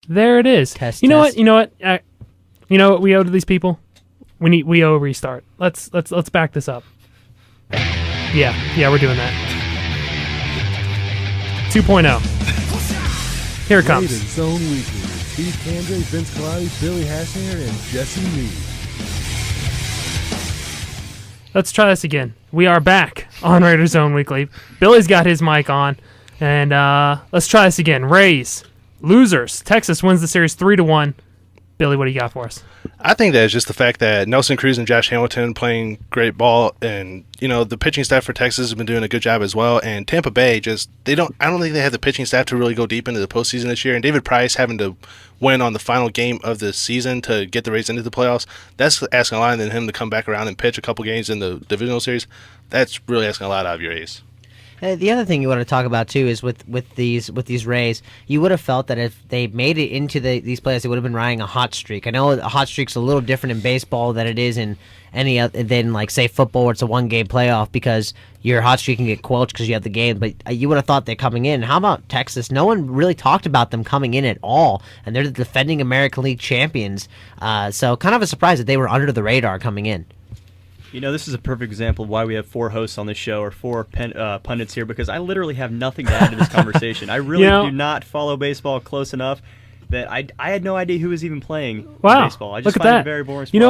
There it is. You know what? You know what we owe to these people? We owe a restart. Let's back this up. Yeah, we're doing that. 2.0. Here it comes. Rated Zone Weekly with Steve Kandray, Vince Calautti, Billy Hassinger, and Jesse Meade. Let's try this again. We are back on Raider Zone Weekly. Billy's got his mic on, and let's try this again. Rays, losers. Texas wins the series 3-1. Billy, what do you got for us? I think that it's just the fact that Nelson Cruz and Josh Hamilton playing great ball, and the pitching staff for Texas has been doing a good job as well. And Tampa Bay I don't think they have the pitching staff to really go deep into the postseason this year. And David Price having to win on the final game of the season to get the Rays into the playoffs, that's asking a lot. And then him to come back around and pitch a couple games in the divisional series, that's really asking a lot out of your A's. The other thing you want to talk about too is with these Rays, you would have felt that if they made it into these playoffs, they would have been riding a hot streak. I know a hot streak's a little different in baseball than it is in any other than like say football, where it's a one-game playoff because your hot streak can get quelled because you have the game. But you would have thought they're coming in. How about Texas? No one really talked about them coming in at all, and they're the defending American League champions. So kind of a surprise that they were under the radar coming in. This is a perfect example of why we have 4 hosts on this show, or 4 pundits here, because I literally have nothing to add to this conversation. I really do not follow baseball close enough that I had no idea who was even playing baseball. I just find it very boring sport.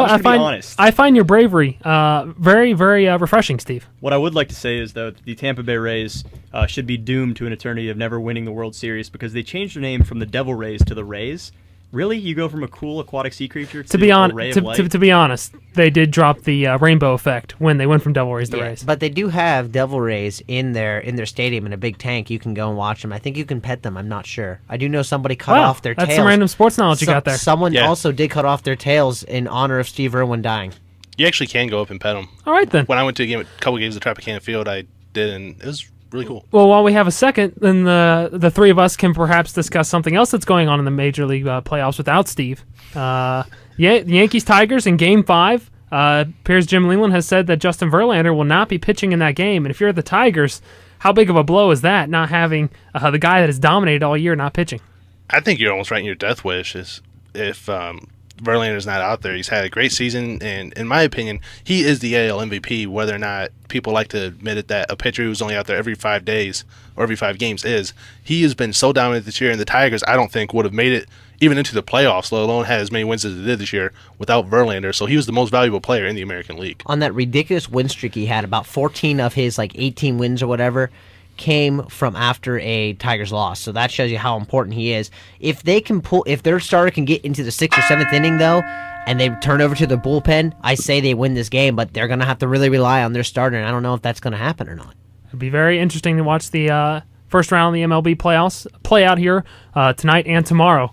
I find your bravery very, very refreshing, Steve. What I would like to say is, though, the Tampa Bay Rays should be doomed to an eternity of never winning the World Series because they changed their name from the Devil Rays to the Rays. Really? You go from a cool aquatic sea creature to a ray of light? To be honest, they did drop the rainbow effect when they went from Devil Rays to Rays. But they do have Devil Rays in their stadium in a big tank. You can go and watch them. I think you can pet them. I'm not sure. I do know somebody cut off their tails. That's some random sports knowledge you got there. Someone also did cut off their tails in honor of Steve Irwin dying. You actually can go up and pet them. All right, then. When I went to a couple games at Tropicana Field, I did, and it was really cool. Well, while we have a second, then the three of us can perhaps discuss something else that's going on in the Major League playoffs without Steve. The Yankees-Tigers in Game 5. Piers Jim Leland has said that Justin Verlander will not be pitching in that game. And if you're the Tigers, how big of a blow is that, not having the guy that has dominated all year not pitching? I think you're almost writing your death wish if Verlander's not out there. He's had a great season, and in my opinion, he is the AL MVP, whether or not people like to admit it, that a pitcher who's only out there every 5 days or every 5 games is. He has been so dominant this year, and the Tigers, I don't think, would have made it even into the playoffs, let alone had as many wins as they did this year without Verlander. So he was the most valuable player in the American League. On that ridiculous win streak he had, about 14 of his 18 wins or whatever came from after a Tigers loss. So that shows you how important he is. If their starter can get into the 6th or 7th inning though, and they turn over to the bullpen, I say they win this game, but they're going to have to really rely on their starter, and I don't know if that's going to happen or not. It'll be very interesting to watch the first round of the MLB playoffs play out here tonight and tomorrow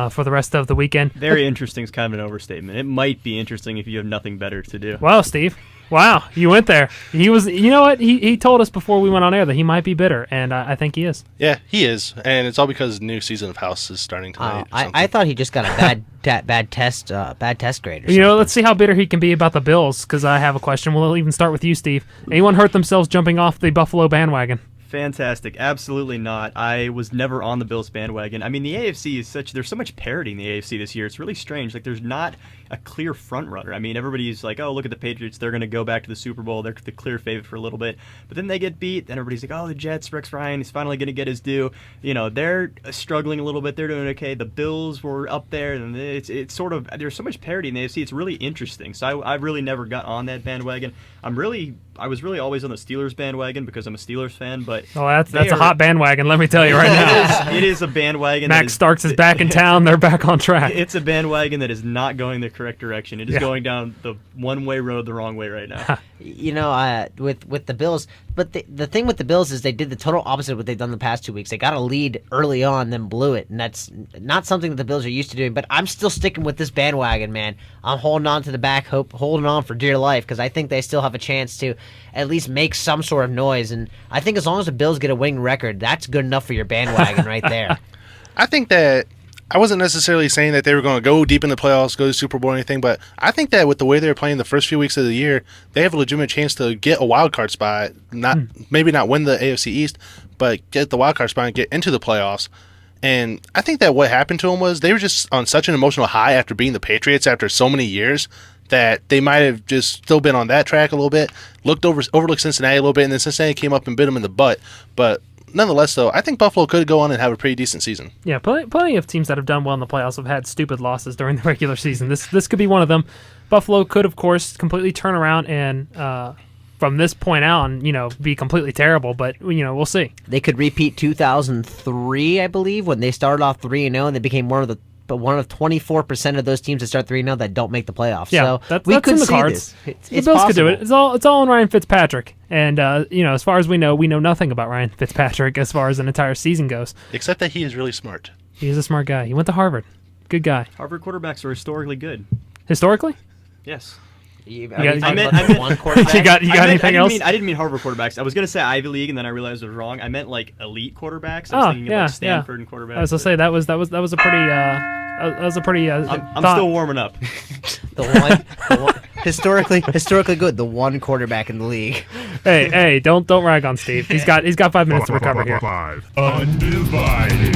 for the rest of the weekend. Very interesting is kind of an overstatement. It might be interesting if you have nothing better to do. Wow, Steve. Wow, you went there. He was. You know what? He told us before we went on air that he might be bitter, and I think he is. Yeah, he is, and it's all because the new season of House is starting tonight. I thought he just got a bad test grade. Or something. Let's see how bitter he can be about the Bills. Because I have a question. We'll even start with you, Steve. Anyone hurt themselves jumping off the Buffalo bandwagon? Fantastic. Absolutely not. I was never on the Bills bandwagon. I mean, the AFC is there's so much parity in the AFC this year. It's really strange. There's not a clear front runner. I mean, everybody's like, oh, look at the Patriots. They're going to go back to the Super Bowl. They're the clear favorite for a little bit. But then they get beat. Then everybody's like, oh, the Jets, Rex Ryan, he's finally going to get his due. They're struggling a little bit. They're doing okay. The Bills were up there. And it's sort of, there's so much parity in the AFC. It's really interesting. So I really never got on that bandwagon. I was really always on the Steelers bandwagon because I'm a Steelers fan. But that's a hot bandwagon, let me tell you right now. It is a bandwagon. Max Starks is back in town. They're back on track. It's a bandwagon that is not going the correct direction. It is going down the one-way road the wrong way right now. With the Bills, but the thing with the Bills is they did the total opposite of what they've done the past 2 weeks. They got a lead early on, then blew it, and that's not something that the Bills are used to doing. But I'm still sticking with this bandwagon, man. I'm holding on to the back, holding on for dear life, because I think they still have a chance to at least make some sort of noise. And I think as long as the Bills get a winning record, that's good enough for your bandwagon right there. I think that I wasn't necessarily saying that they were going to go deep in the playoffs, go to the Super Bowl or anything, but I think that with the way they were playing the first few weeks of the year, they have a legitimate chance to get a wild card spot, maybe not win the AFC East, but get the wild card spot and get into the playoffs. And I think that what happened to them was they were just on such an emotional high after beating the Patriots after so many years that they might have just still been on that track a little bit, overlooked Cincinnati a little bit, and then Cincinnati came up and bit them in the butt. But nonetheless, though, I think Buffalo could go on and have a pretty decent season. Yeah, plenty of teams that have done well in the playoffs have had stupid losses during the regular season. This could be one of them. Buffalo could, of course, completely turn around and from this point on, be completely terrible. But we'll see. They could repeat 2003, I believe, when they started off 3-0 and they became one of 24% of those teams that start 3-0 that don't make the playoffs. Yeah, so that's in the cards. The Bills could do it. It's all on Ryan Fitzpatrick. And as far as we know nothing about Ryan Fitzpatrick as far as an entire season goes. Except that he is really smart. He is a smart guy. He went to Harvard. Good guy. Harvard quarterbacks are historically good. Historically? Yes. I meant one quarterback. you got anything else? I didn't mean Harvard quarterbacks. I was going to say Ivy League, and then I realized I was wrong. I meant like elite quarterbacks. I was thinking of like Stanford and quarterbacks. I was going to say that was a pretty. I'm still warming up. the one historically good. The one quarterback in the league. Hey, don't rag on Steve. He's got 5 minutes to recover here. 5 Undivided.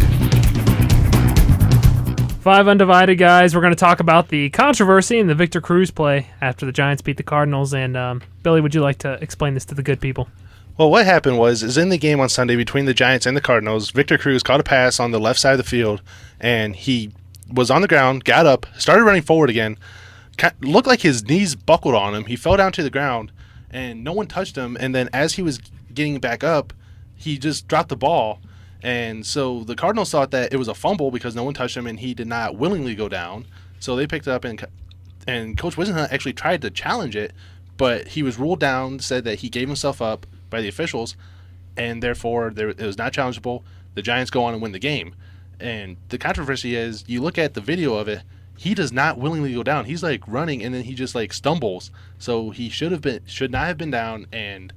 5 Undivided, guys. We're going to talk about the controversy in the Victor Cruz play after the Giants beat the Cardinals. And Billy, would you like to explain this to the good people? Well, what happened is in the game on Sunday between the Giants and the Cardinals, Victor Cruz caught a pass on the left side of the field, and he was on the ground, got up, started running forward again. Looked like his knees buckled on him. He fell down to the ground, and no one touched him. And then as he was getting back up, he just dropped the ball. And so the Cardinals thought that it was a fumble because no one touched him and he did not willingly go down. So they picked it up, and Coach Wisenhunt actually tried to challenge it, but he was ruled down, said that he gave himself up by the officials, and therefore it was not challengeable. The Giants go on and win the game. And the controversy is, you look at the video of it, he does not willingly go down. He's like running, and then he just like stumbles. So he should not have been down, and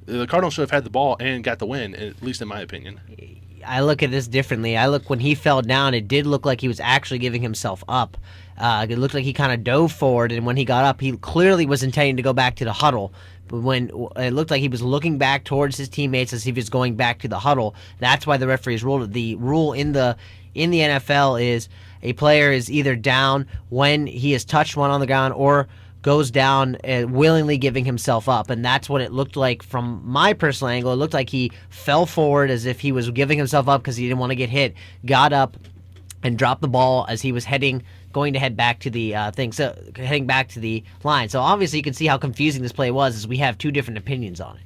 the Cardinals should have had the ball and got the win, at least in my opinion. I look at this differently. When he fell down, it did look like he was actually giving himself up. It looked like he kind of dove forward, and when he got up, he clearly was intending to go back to the huddle. But when it looked like he was looking back towards his teammates as if he was going back to the huddle, that's why the referees ruled it. The rule in the NFL is a player is either down when he has touched one on the ground or goes down willingly giving himself up, and that's what it looked like from my personal angle. It looked like he fell forward as if he was giving himself up because he didn't want to get hit, got up and dropped the ball as he was going to head back to the heading back to the line. So obviously you can see how confusing this play was, as we have two different opinions on it.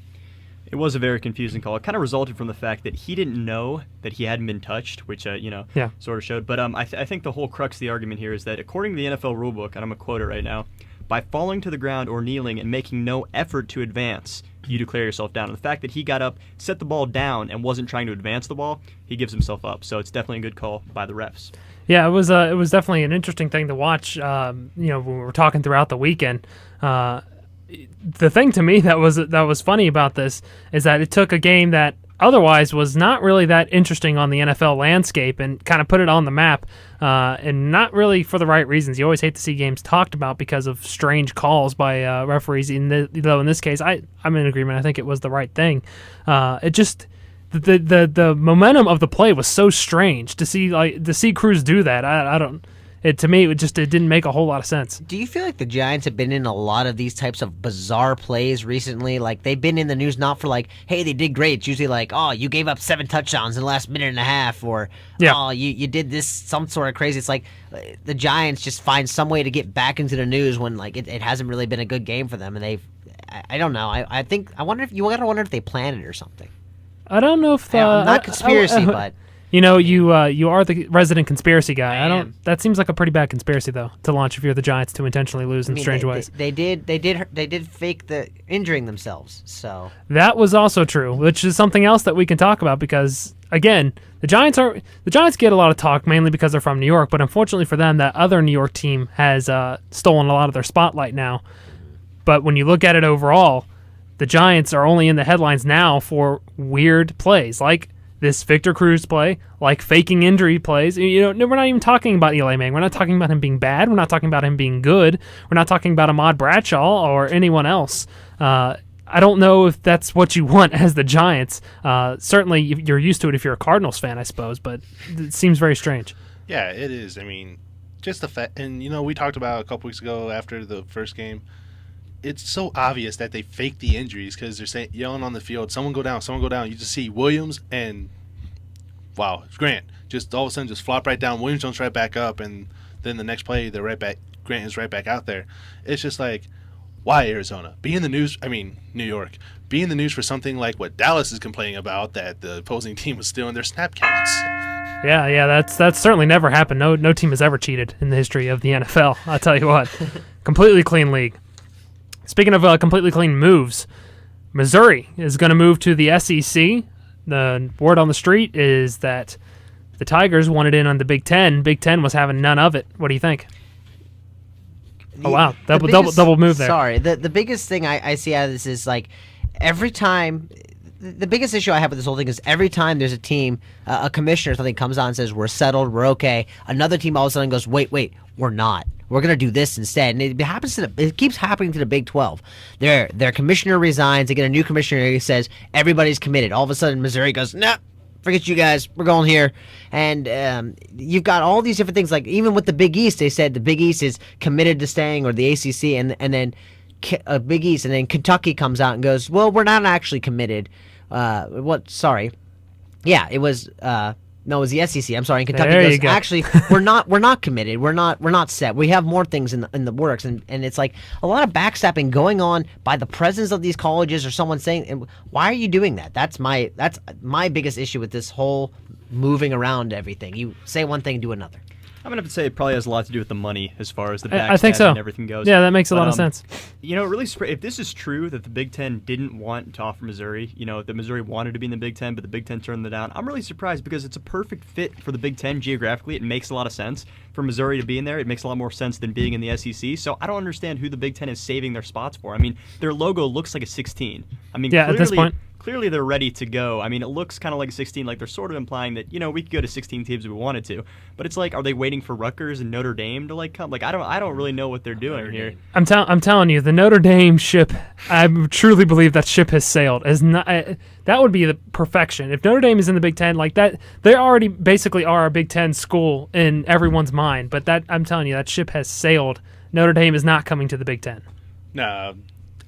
It was a very confusing call. It kind of resulted from the fact that he didn't know that he hadn't been touched, which sort of showed. But I think the whole crux of the argument here is that according to the NFL rulebook, and I'm going to quote it right now, by falling to the ground or kneeling and making no effort to advance, you declare yourself down. And the fact that he got up, set the ball down, and wasn't trying to advance the ball, he gives himself up. So it's definitely a good call by the refs. Yeah, it was definitely an interesting thing to watch. When we were talking throughout the weekend, the thing to me that was funny about this is that it took a game that otherwise was not really that interesting on the NFL landscape and kind of put it on the map, and not really for the right reasons. You always hate to see games talked about because of strange calls by referees. Though in this case, I'm in agreement. I think it was the right thing. It just the momentum of the play was so strange to see Cruz do that. I don't. To me, it didn't make a whole lot of sense. Do you feel like the Giants have been in a lot of these types of bizarre plays recently? Like, they've been in the news not for like, hey, they did great. It's usually like, oh, you gave up 7 touchdowns in the last minute and a half, or oh, you did this, some sort of crazy. It's like the Giants just find some way to get back into the news when like it hasn't really been a good game for them, and I don't know. I wonder if they planned it or something. I don't know if not conspiracy, but. You are the resident conspiracy guy. That seems like a pretty bad conspiracy, though, to launch if you're the Giants to intentionally lose in strange ways. They did fake the injuring themselves. So that was also true, which is something else that we can talk about because again, the Giants get a lot of talk mainly because they're from New York, but unfortunately for them, that other New York team has stolen a lot of their spotlight now. But when you look at it overall, the Giants are only in the headlines now for weird plays like this Victor Cruz play, like faking injury plays. We're not even talking about Eli Manning. We're not talking about him being bad. We're not talking about him being good. We're not talking about Ahmad Bradshaw or anyone else. I don't know if that's what you want as the Giants. Certainly, you're used to it if you're a Cardinals fan, I suppose, but it seems very strange. Yeah, it is. I mean, just the fact, and we talked about a couple weeks ago after the first game. It's so obvious that they faked the injuries because they're yelling on the field, "Someone go down, someone go down." You just see Williams and Grant just all of a sudden just flop right down. Williams jumps right back up, and then the next play they're right back. Grant is right back out there. It's just like, why Arizona? Be in the news. I mean, New York. Be in the news for something like what Dallas is complaining about, that the opposing team was stealing their snap counts. Yeah, that's certainly never happened. No team has ever cheated in the history of the NFL. I'll tell you what, completely clean league. Speaking of completely clean moves, Missouri is going to move to the SEC. The word on the street is that the Tigers wanted in on the Big Ten. Big Ten was having none of it. What do you think? Oh, wow. Double move there. Sorry. The biggest thing I see out of this is, like, every time the biggest issue I have with this whole thing is every time there's a team, a commissioner or something comes on and says, we're settled, we're okay, another team all of a sudden goes, wait, we're not. We're going to do this instead. And it keeps happening to the Big 12. Their commissioner resigns. They get a new commissioner who says, everybody's committed. All of a sudden, Missouri goes, nah, forget you guys. We're going here. And you've got all these different things. Like, even with the Big East, they said the Big East is committed to staying, or the ACC, and then Big East. And then Kentucky comes out and goes, well, we're not actually committed. Sorry. Yeah, it was... No, it was the SEC. I'm sorry. And Kentucky There you goes, go. actually, we're not committed. We're not set. We have more things in the works, and it's like a lot of backstabbing going on by the presidents of these colleges or someone saying, why are you doing that? That's my biggest issue with this whole moving around everything. You say one thing, do another. I'm going to say it probably has a lot to do with the money as far as the I think backstabbing so. and everything goes. Yeah, that makes a lot of sense. Really, if this is true that the Big Ten didn't want to offer Missouri, that Missouri wanted to be in the Big Ten, but the Big Ten turned them down, I'm really surprised because it's a perfect fit for the Big Ten geographically. It makes a lot of sense for Missouri to be in there. It makes a lot more sense than being in the SEC. So I don't understand who the Big Ten is saving their spots for. I mean, their logo looks like a 16. I mean, Yeah, at this point. Clearly, they're ready to go. I mean, it looks kind of like a 16, like they're sort of implying that, we could go to 16 teams if we wanted to. But it's like, are they waiting for Rutgers and Notre Dame to, come? Like, I don't really know what they're doing here. I'm telling you, the Notre Dame ship, I truly believe that ship has sailed. That would be the perfection. If Notre Dame is in the Big Ten, like that, they already basically are a Big Ten school in everyone's mind. But I'm telling you, that ship has sailed. Notre Dame is not coming to the Big Ten. No,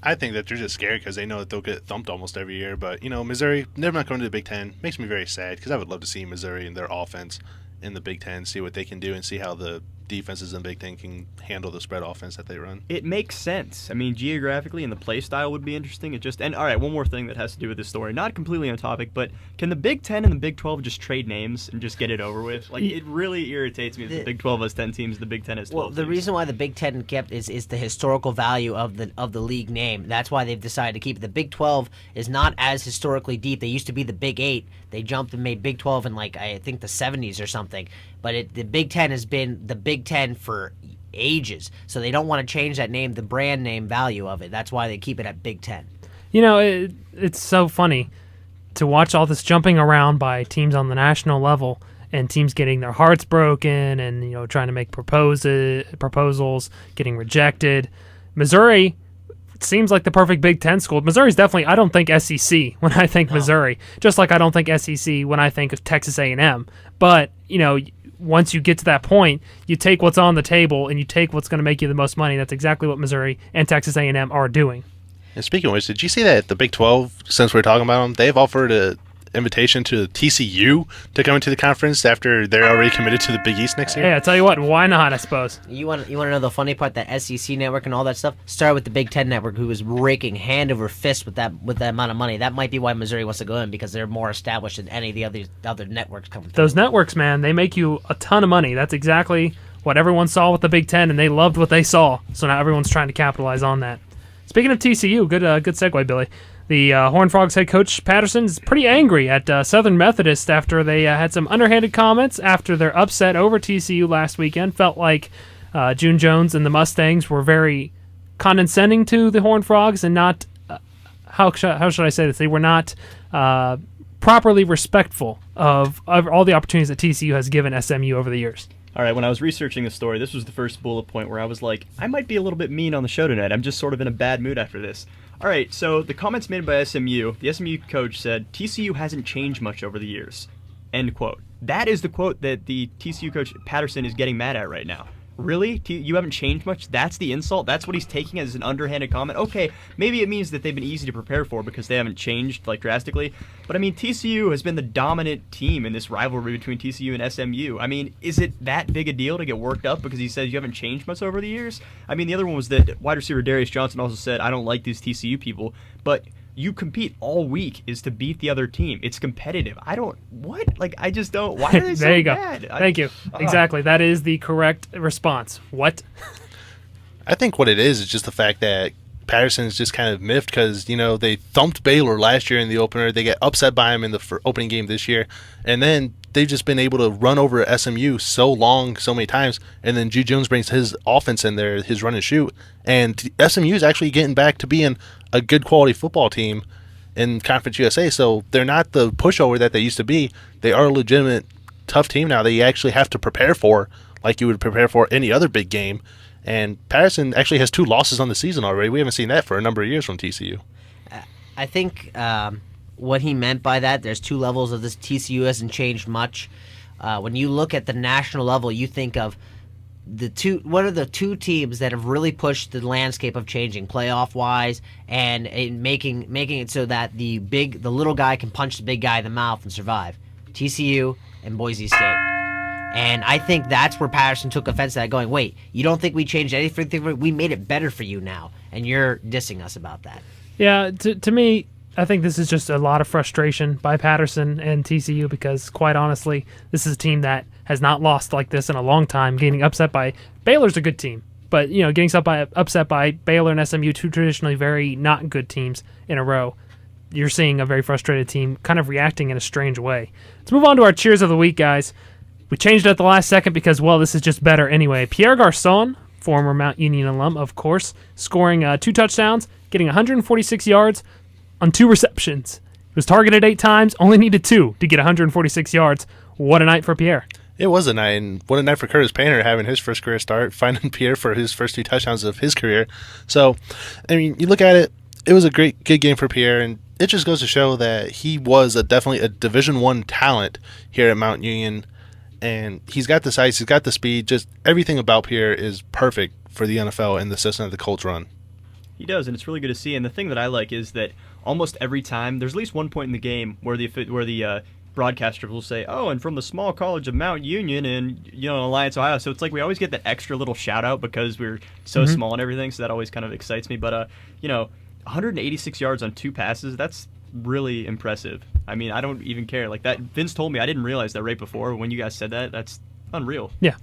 I think that they're just scared because they know that they'll get thumped almost every year. But, Missouri, they're not going to the Big Ten. Makes me very sad because I would love to see Missouri and their offense in the Big Ten, see what they can do and see how the defenses in the Big Ten can handle the spread offense that they run. It makes sense. I mean, geographically and the play style would be interesting. And all right, one more thing that has to do with this story. Not completely on topic, but can the Big Ten and the Big 12 just trade names and just get it over with? Like, it really irritates me that the Big 12 has 10 teams, the Big Ten has 12 Well, the teams. reason why the Big Ten kept is the historical value of the league name. That's why they've decided to keep it. The Big 12 is not as historically deep. They used to be the Big 8. They jumped and made Big 12 in, I think, the 70s or something. But the Big Ten has been the Big Ten for ages. So they don't want to change that name, the brand name value of it. That's why they keep it at Big Ten. It's so funny to watch all this jumping around by teams on the national level and teams getting their hearts broken and, trying to make proposals, getting rejected. Missouri seems like the perfect Big Ten school. Missouri's definitely, I don't think SEC when I think Missouri, just like I don't think SEC when I think of Texas A&M. But, once you get to that point, you take what's on the table and you take what's going to make you the most money. That's exactly what Missouri and Texas A&M are doing. And speaking of which, did you see that the Big 12, since we're talking about them, they've offered an invitation to TCU to come into the conference after they're already committed to the Big East next year? Hey, I tell you what, why not, I suppose? You want to know the funny part? That SEC network and all that stuff started with the Big Ten network, who was raking hand over fist with that amount of money. That might be why Missouri wants to go in, because they're more established than any of the other networks coming through. Those networks, man, they make you a ton of money. That's exactly what everyone saw with the Big Ten, and they loved what they saw. So now everyone's trying to capitalize on that. Speaking of TCU, good segue, Billy. The Horned Frogs head coach Patterson is pretty angry at Southern Methodist after they had some underhanded comments after their upset over TCU last weekend. Felt like June Jones and the Mustangs were very condescending to the Horned Frogs and not, how should I say this? They were not properly respectful of all the opportunities that TCU has given SMU over the years. All right, when I was researching the story, this was the first bullet point where I was like, I might be a little bit mean on the show tonight. I'm just sort of in a bad mood after this. All right, so the comments made by SMU, the SMU coach said, TCU hasn't changed much over the years. End quote. That is the quote that the TCU coach Patterson is getting mad at right now. Really? You haven't changed much? That's the insult? That's what he's taking as an underhanded comment? Okay, maybe it means that they've been easy to prepare for because they haven't changed like drastically. But I mean, TCU has been the dominant team in this rivalry between TCU and SMU. I mean, is it that big a deal to get worked up because he says you haven't changed much over the years? I mean, the other one was that wide receiver Darius Johnson also said, I don't like these TCU people, but you compete all week is to beat the other team. It's competitive. I just don't. Why are they so there you go. bad? Thank you. Exactly. That is the correct response. What? I think what it is just the fact that Patterson is just kind of miffed because, they thumped Baylor last year in the opener. They get upset by him in the opening game this year. And then they've just been able to run over SMU so many times. And then G. Jones brings his offense in there, his run and shoot. And SMU is actually getting back to being a good quality football team in Conference USA. So they're not the pushover that they used to be. They are a legitimate tough team now that you actually have to prepare for, like you would prepare for any other big game. And Patterson actually has 2 losses on the season already. We haven't seen that for a number of years from TCU. I think what he meant by that, there's 2 levels of this. TCU hasn't changed much. When you look at the national level, you think of what are the 2 teams that have really pushed the landscape of changing playoff wise and in making it so that the little guy can punch the big guy in the mouth and survive? TCU and Boise State. And I think that's where Patterson took offense to that, going, wait, you don't think we changed anything? We made it better for you now, and you're dissing us about that. Yeah, to me, I think this is just a lot of frustration by Patterson and TCU because, quite honestly, this is a team that has not lost like this in a long time. Getting upset by Baylor's a good team, but getting upset by Baylor and SMU, 2 traditionally very not good teams in a row. You're seeing a very frustrated team kind of reacting in a strange way. Let's move on to our cheers of the week, guys. We changed it at the last second because, well, this is just better anyway. Pierre Garçon, former Mount Union alum, of course, scoring 2 touchdowns, getting 146 yards on 2 receptions. He was targeted 8 times, only needed 2 to get 146 yards. What a night for Pierre. It was a night, and what a night for Curtis Painter having his first career start, finding Pierre for his first 2 touchdowns of his career. So, I mean, you look at it, it was a good game for Pierre, and it just goes to show that he was definitely a Division I talent here at Mount Union. And he's got the size, he's got the speed, just everything about Pierre is perfect for the NFL and the system that the Colts run. He does, and it's really good to see. And the thing that I like is that almost every time, there's at least one point in the game where the broadcaster will say, "Oh, and from the small college of Mount Union in Alliance, Ohio." So it's like we always get that extra little shout out because we're so small and everything. So that always kind of excites me. But 186 yards on 2 passes, that's really impressive. I mean, I don't even care. Like that, Vince told me. I didn't realize that right before when you guys said that. That's unreal. Yeah.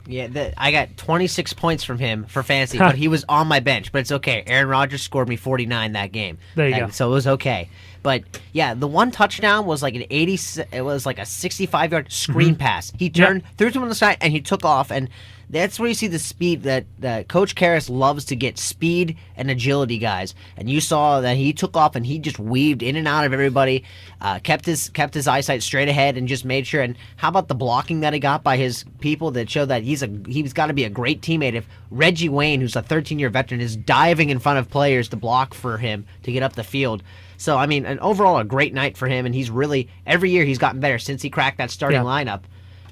I got 26 points from him for fantasy, but he was on my bench. But it's okay. Aaron Rodgers scored me 49 that game. There you go. So it was okay. But yeah, the one touchdown was like it was like a 65-yard screen pass. He turned, threw it to him on the side, and he took off. And that's where you see the speed that Coach Karras loves to get speed and agility guys. And you saw that he took off and he just weaved in and out of everybody, kept his eyesight straight ahead, and just made sure. And how about the blocking that he got by his people that show that he's got to be a great teammate. If Reggie Wayne, who's a 13-year veteran, is diving in front of players to block for him to get up the field. So, I mean, overall a great night for him, and he's really, every year he's gotten better since he cracked that starting lineup.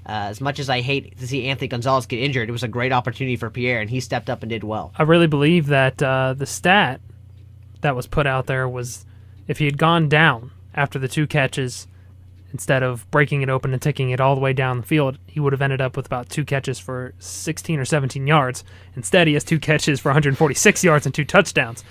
As much as I hate to see Anthony Gonzalez get injured, it was a great opportunity for Pierre, and he stepped up and did well. I really believe that the stat that was put out there was if he had gone down after the 2 catches, instead of breaking it open and taking it all the way down the field, he would have ended up with about 2 catches for 16 or 17 yards. Instead, he has 2 catches for 146 yards and 2 touchdowns.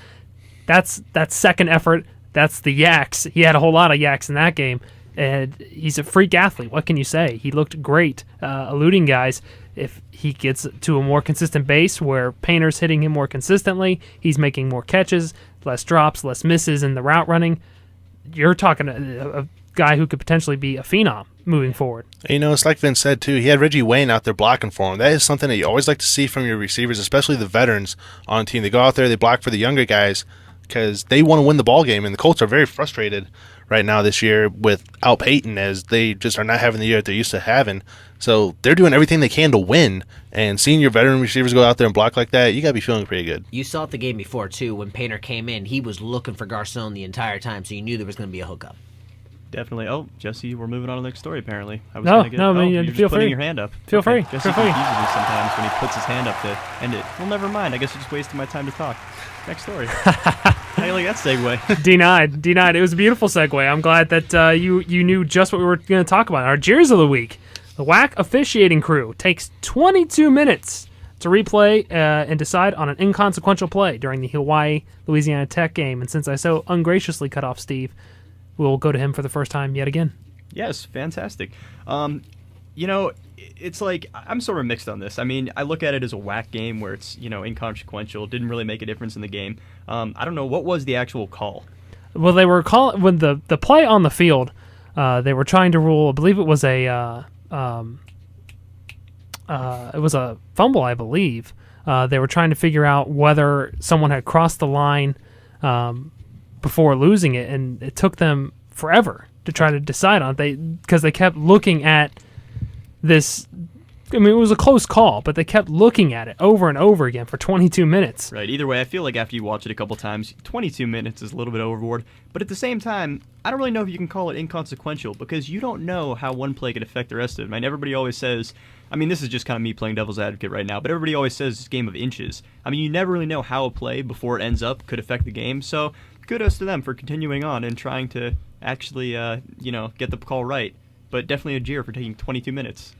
That's second effort. That's the yaks. He had a whole lot of yaks in that game. And he's a freak athlete. What can you say? He looked great, eluding guys. If he gets to a more consistent base where Painter's hitting him more consistently, he's making more catches, less drops, less misses in the route running. You're talking a guy who could potentially be a phenom moving forward. It's like Vince said, too. He had Reggie Wayne out there blocking for him. That is something that you always like to see from your receivers, especially the veterans on a team. They go out there, they block for the younger guys because they want to win the ball game, and the Colts are very frustrated right now this year without Peyton, as they just are not having the year that they're used to having. So they're doing everything they can to win. And seeing your veteran receivers go out there and block like that, you got to be feeling pretty good. You saw it the game before, too. When Painter came in, he was looking for Garcon the entire time, so you knew there was going to be a hookup. Definitely. Oh, Jesse, we're moving on to the next story, apparently. I was No, gonna get, no, I mean, you're feel just putting free. your hand up. Feel free. Jesse Feel free. confuses me sometimes when he puts his hand up to end it. Well, never mind. I guess you're just wasting my time to talk. Next story. How do you like that segue? Denied. It was a beautiful segue. I'm glad that you knew just what we were going to talk about. Our Jeers of the week. The WAC officiating crew takes 22 minutes to replay and decide on an inconsequential play during the Hawaii-Louisiana Tech game. And since I so ungraciously cut off Steve, we'll go to him for the first time yet again. Yes, fantastic. It's like I'm sort of mixed on this. I mean, I look at it as a WAC game where it's inconsequential, didn't really make a difference in the game. I don't know what was the actual call. Well, they were calling when the play on the field. They were trying to rule. I believe it was a fumble. I believe they were trying to figure out whether someone had crossed the line before losing it, and it took them forever to try to decide on it. Because they kept looking at this. I mean, it was a close call, but they kept looking at it over and over again for 22 minutes. Right. Either way, I feel like after you watch it a couple times, 22 minutes is a little bit overboard. But at the same time, I don't really know if you can call it inconsequential because you don't know how one play could affect the rest of it. I mean, everybody always says, I mean, this is just kind of me playing devil's advocate right now, but everybody always says it's a game of inches. I mean, you never really know how a play before it ends up could affect the game. So kudos to them for continuing on and trying to actually, get the call right. But definitely a jeer for taking 22 minutes.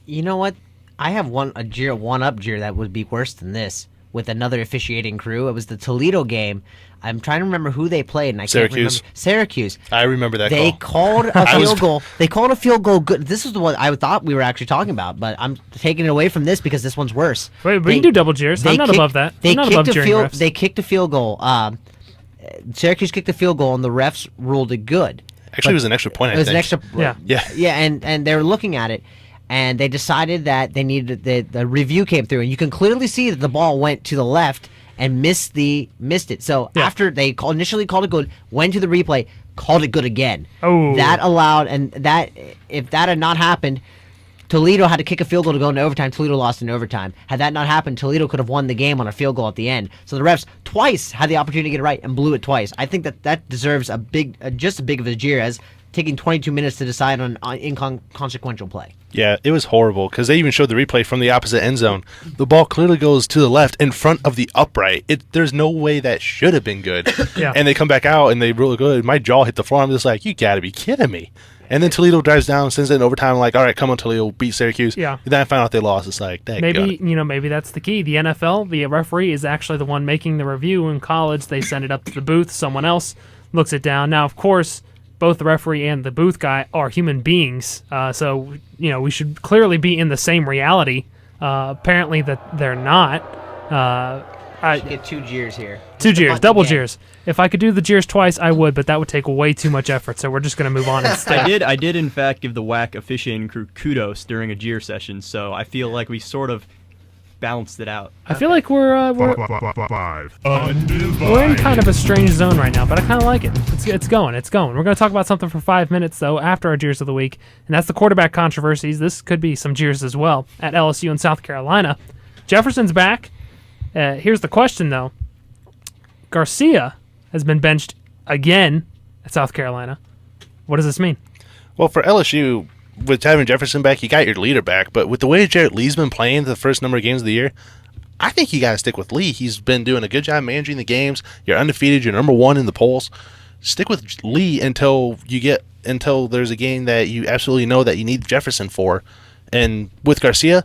You know what? I have one up jeer that would be worse than this with another officiating crew. It was the Toledo game. I'm trying to remember who they played, and I can't remember. Syracuse. I remember that They call. called a field goal. They called a field goal good. This is the one I thought we were actually talking about, but I'm taking it away from this because this one's worse. Wait, we can do double jeers. I'm not above that. I'm not above jeering refs. They kicked a field goal. Syracuse kicked a field goal, and the refs ruled it good. Actually, it was an extra point, I think. It was an extra. Yeah, and they were looking at it, and they decided that they needed the review came through, and you can clearly see that the ball went to the left and missed it. So after they initially called it good, went to the replay, called it good again. Oh, that allowed, and that if that had not happened, Toledo had to kick a field goal to go into overtime. Toledo lost in overtime. Had that not happened, Toledo could have won the game on a field goal at the end. So the refs twice had the opportunity to get it right and blew it twice. I think that deserves just as big of a jeer as taking 22 minutes to decide on inconsequential play. Yeah, it was horrible because they even showed the replay from the opposite end zone. The ball clearly goes to the left in front of the upright. There's no way that should have been good. Yeah. And they come back out and they really good. My jaw hit the floor. I'm just like, you got to be kidding me. And then Toledo drives down, sends it in overtime. Like, all right, come on, Toledo, beat Syracuse. Yeah. And then I found out they lost. It's like, maybe that's the key. The NFL, the referee is actually the one making the review. In college, they send it up to the booth. Someone else looks it down. Now, of course, both the referee and the booth guy are human beings. So, we should clearly be in the same reality. Apparently that they're not. I get 2 jeers here. 2 jeers, double jeers. If I could do the jeers twice, I would, but that would take way too much effort, so we're just going to move on instead. I did in fact give the WAC officiating crew kudos during a jeer session, so I feel like we sort of balanced it out. I feel like we're in kind of a strange zone right now, but I kind of like it. It's going. We're going to talk about something for 5 minutes, though, after our jeers of the week, and that's the quarterback controversies. This could be some jeers as well at LSU and South Carolina. Jefferson's back. Here's the question, though. Garcia has been benched again at South Carolina. What does this mean? Well, for LSU, with having Jefferson back, you got your leader back. But with the way Jarrett Lee's been playing the first number of games of the year, I think you got to stick with Lee. He's been doing a good job managing the games. You're undefeated. You're number 1 in the polls. Stick with Lee until there's a game that you absolutely know that you need Jefferson for. And with Garcia,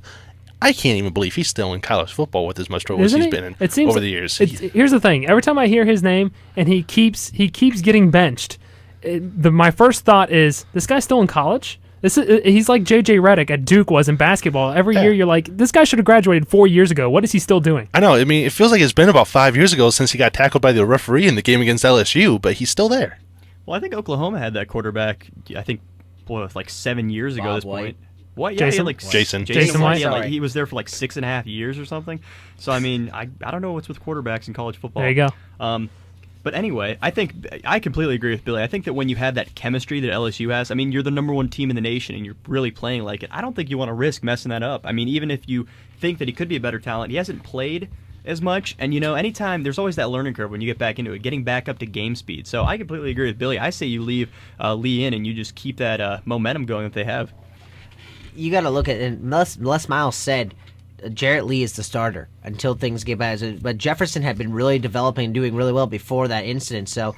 I can't even believe he's still in college football with as much trouble as he's been in over the years. Here's the thing. Every time I hear his name and he keeps getting benched, my first thought is, this guy's still in college? He's like J.J. Redick at Duke was in basketball. Every year you're like, this guy should have graduated 4 years ago. What is he still doing? I know. I mean, it feels like it's been about 5 years ago since he got tackled by the referee in the game against LSU, but he's still there. Well, I think Oklahoma had that quarterback, like 7 years ago at this point. What? Yeah, Jason? Jason White. Yeah, he was there for like 6.5 years or something. So I mean, I don't know what's with quarterbacks in college football. There you go. But anyway, I think I completely agree with Billy. I think that when you have that chemistry that LSU has, I mean, you're the number one team in the nation and you're really playing like it. I don't think you want to risk messing that up. I mean, even if you think that he could be a better talent, he hasn't played as much. And, anytime, there's always that learning curve when you get back into it, getting back up to game speed. So I completely agree with Billy. I say you leave Lee in and you just keep that momentum going that they have. You got to look at, and Les Miles said, Jarrett Lee is the starter until things get bad. But Jefferson had been really developing and doing really well before that incident. So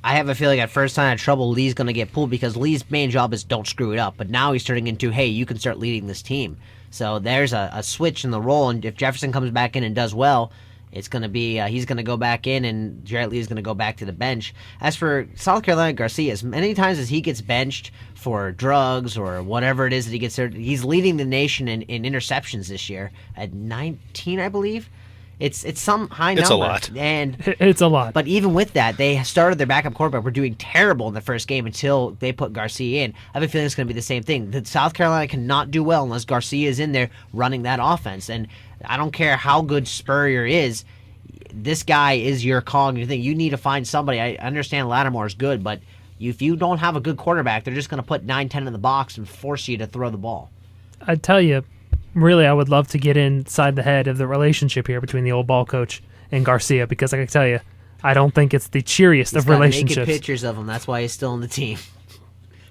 I have a feeling at first sign of trouble, Lee's going to get pulled because Lee's main job is don't screw it up. But now he's turning into, hey, you can start leading this team. So there's a switch in the role. And if Jefferson comes back in and does well, it's going to be he's going to go back in and Jarrett Lee is going to go back to the bench. As for South Carolina Garcia, as many times as he gets benched for drugs or whatever it is that he gets there, he's leading the nation in interceptions this year at 19, I believe. It's some high number. It's a lot. And It's a lot. but even with that, they started their backup quarterback. Were doing terrible in the first game until they put Garcia in. I have a feeling it's going to be the same thing. That South Carolina cannot do well unless Garcia is in there running that offense. And I don't care how good Spurrier is. This guy is your cog. You think you need to find somebody. I understand Lattimore is good, but if you don't have a good quarterback, they're just going to put 9-10 in the box and force you to throw the ball. I tell you, really, I would love to get inside the head of the relationship here between the old ball coach and Garcia, because I can tell you, I don't think it's the cheeriest of relationships. Naked pictures of him. That's why he's still on the team.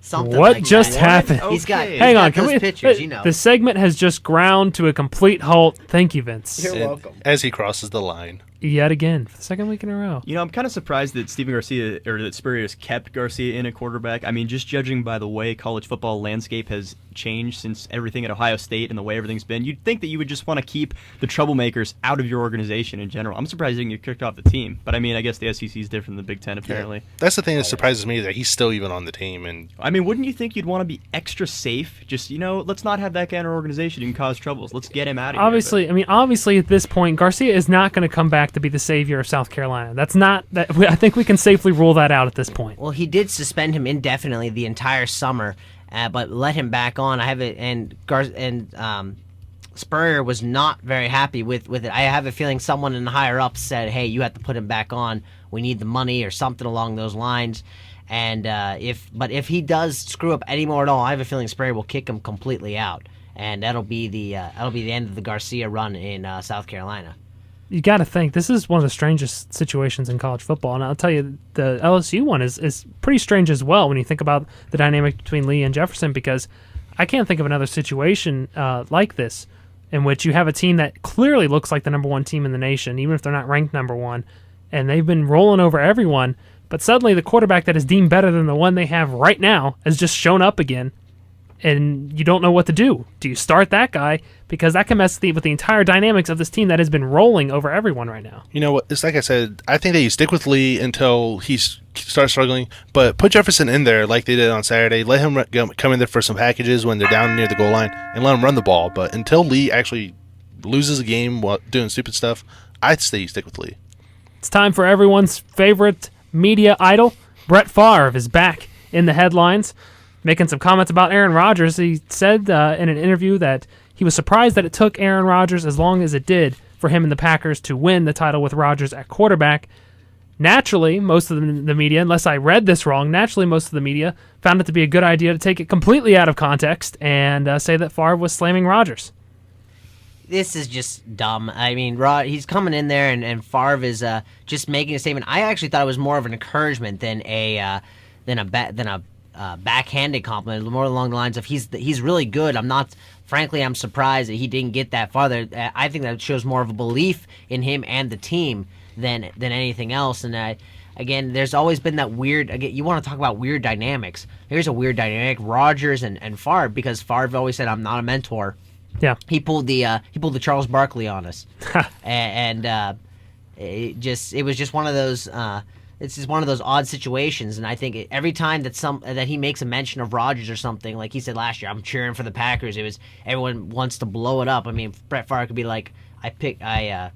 Something What like just that. happened? He's got. Okay. Hang on, Those can we? pictures, The segment has just ground to a complete halt. Thank you, Vince. You're And welcome. as he crosses the line. Yet again, for the second week in a row. I'm kind of surprised that Steven Garcia, or that Spurrier has kept Garcia in at quarterback. I mean, just judging by the way college football landscape has changed since everything at Ohio State and the way everything's been, you'd think that you would just want to keep the troublemakers out of your organization in general. I'm surprised he didn't get kicked off the team. But I mean, I guess the SEC is different than the Big Ten, apparently. Yeah. That's the thing that surprises me, that he's still even on the team. And I mean, wouldn't you think you'd want to be extra safe? Just, let's not have that guy in our organization who can cause troubles. Let's get him out of Obviously, here. obviously at this point, Garcia is not going to come back to be the savior of South Carolina. That's not that. I think we can safely rule that out at this point. Well, he did suspend him indefinitely the entire summer, but let him back on. I have it, and Spurrier was not very happy with it. I have a feeling someone in the higher ups said, "Hey, you have to put him back on. We need the money," or something along those lines. And if he does screw up any more at all, I have a feeling Spurrier will kick him completely out, and that'll be the end of the Garcia run in South Carolina. You got to think this is one of the strangest situations in college football, and I'll tell you, the LSU one is pretty strange as well when you think about the dynamic between Lee and Jefferson, because I can't think of another situation like this in which you have a team that clearly looks like the number one team in the nation, even if they're not ranked number one, and they've been rolling over everyone, but suddenly the quarterback that is deemed better than the one they have right now has just shown up again, and you don't know what to do. Do you start that guy? Because that can mess with the entire dynamics of this team that has been rolling over everyone right now. you know what? It's like I said, I think that you stick with Lee until he starts struggling, but put Jefferson in there like they did on Saturday. Let him come in there for some packages when they're down near the goal line, and let him run the ball. But until Lee actually loses a game while doing stupid stuff, I'd say you stick with Lee. It's time for everyone's favorite media idol. Brett Favre is back in the headlines, making some comments about Aaron Rodgers. He said in an interview that he was surprised that it took Aaron Rodgers as long as it did for him and the Packers to win the title with Rodgers at quarterback. Naturally, most of the media, unless I read this wrong, naturally most of the media found it to be a good idea to take it completely out of context and say that Favre was slamming Rodgers. This is just dumb. I mean, he's coming in there, and Favre is just making a statement. I actually thought it was more of an encouragement than a backhanded compliment, more along the lines of he's really good. I'm surprised that he didn't get that farther. I think that shows more of a belief in him and the team than anything else. And again, there's always been that weird. Again, you want to talk about weird dynamics. Here's a weird dynamic: Rodgers and Favre, because Favre always said, "I'm not a mentor." Yeah, he pulled the Charles Barkley on us, and it was just one of those. It's just one of those odd situations, and I think every time that he makes a mention of Rodgers or something, like he said last year, I'm cheering for the Packers. It was everyone wants to blow it up. I mean, Brett Favre could be like, I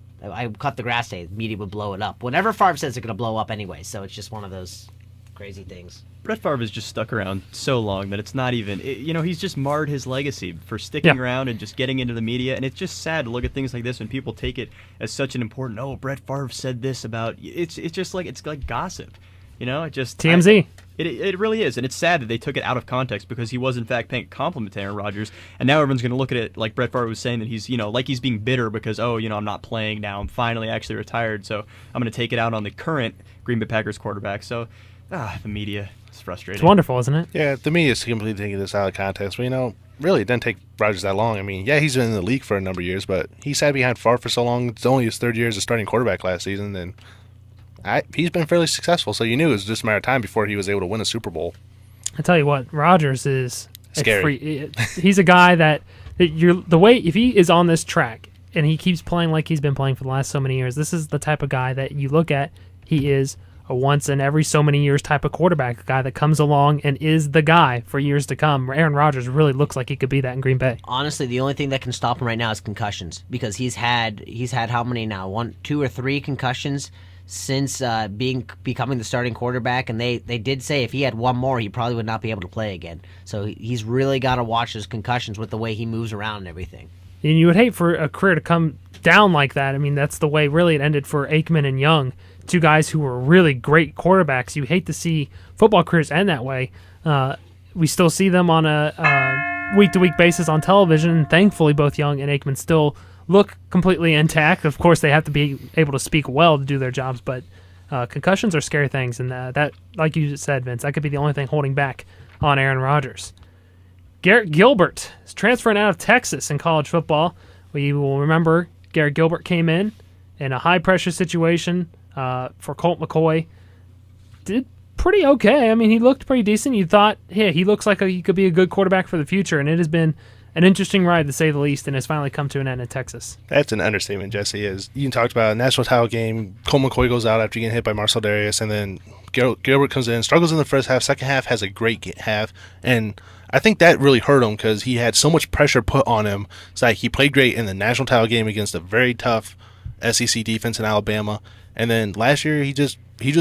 cut the grass today. The media would blow it up. Whenever Favre says it's going to blow up anyway, so it's just one of those crazy things. Brett Favre has just stuck around so long that it's not even, he's just marred his legacy for sticking around and just getting into the media. And it's just sad to look at things like this when people take it as such an important, Brett Favre said this about, it's like gossip. TMZ. It really is, and it's sad that they took it out of context because he was in fact paying a compliment to Aaron Rodgers, and now everyone's going to look at it like Brett Favre was saying that he's like he's being bitter because I'm not playing now, I'm finally actually retired, so I'm going to take it out on the current Green Bay Packers quarterback. So the media is frustrating. It's wonderful, isn't it? Yeah, the media is completely taking this out of context. But really, it didn't take Rodgers that long. I mean, yeah, he's been in the league for a number of years, but he sat behind Favre for so long. It's only his third year as a starting quarterback last season, and he's been fairly successsul, so you knew it was just a matter of time before he was able to win a Super Bowl. I tell you what, Rodgers is scary. He's a guy that if he is on this track and he keeps playing like he's been playing for the last so many years, this is the type of guy that you look at. He is a once in every so many years type of quarterback, a guy that comes along and is the guy for years to come. Aaron Rodgers really looks like he could be that in Green Bay. Honestly, the only thing that can stop him right now is concussions, because he's had how many now? 1, 2, or 3 concussions since becoming the starting quarterback, and they did say if he had one more, he probably would not be able to play again. So he's really got to watch his concussions with the way he moves around and everything. And you would hate for a career to come down like that. I mean, that's the way really it ended for Aikman and Young, two guys who were really great quarterbacks. You hate to see football careers end that way. We still see them on a week-to-week basis on television, and thankfully both Young and Aikman still look completely intact. Of course, they have to be able to speak well to do their jobs, but concussions are scary things, and that, like you just said, Vince, that could be the only thing holding back on Aaron Rodgers. Garrett Gilbert is transferring out of Texas in college football. We will remember Garrett Gilbert came in a high-pressure situation for Colt McCoy. Did pretty okay. I mean, he looked pretty decent. You thought, he looks like he could be a good quarterback for the future, and it has been an interesting ride, to say the least, and has finally come to an end in Texas. That's an understatement, Jesse. As you talked about, a national title game, Colt McCoy goes out after getting hit by Marcel Darius, and then Gilbert comes in, struggles in the first half, second half has a great half, and I think that really hurt him because he had so much pressure put on him. It's like he played great in the national title game against a very tough SEC defense in Alabama, and then last year he just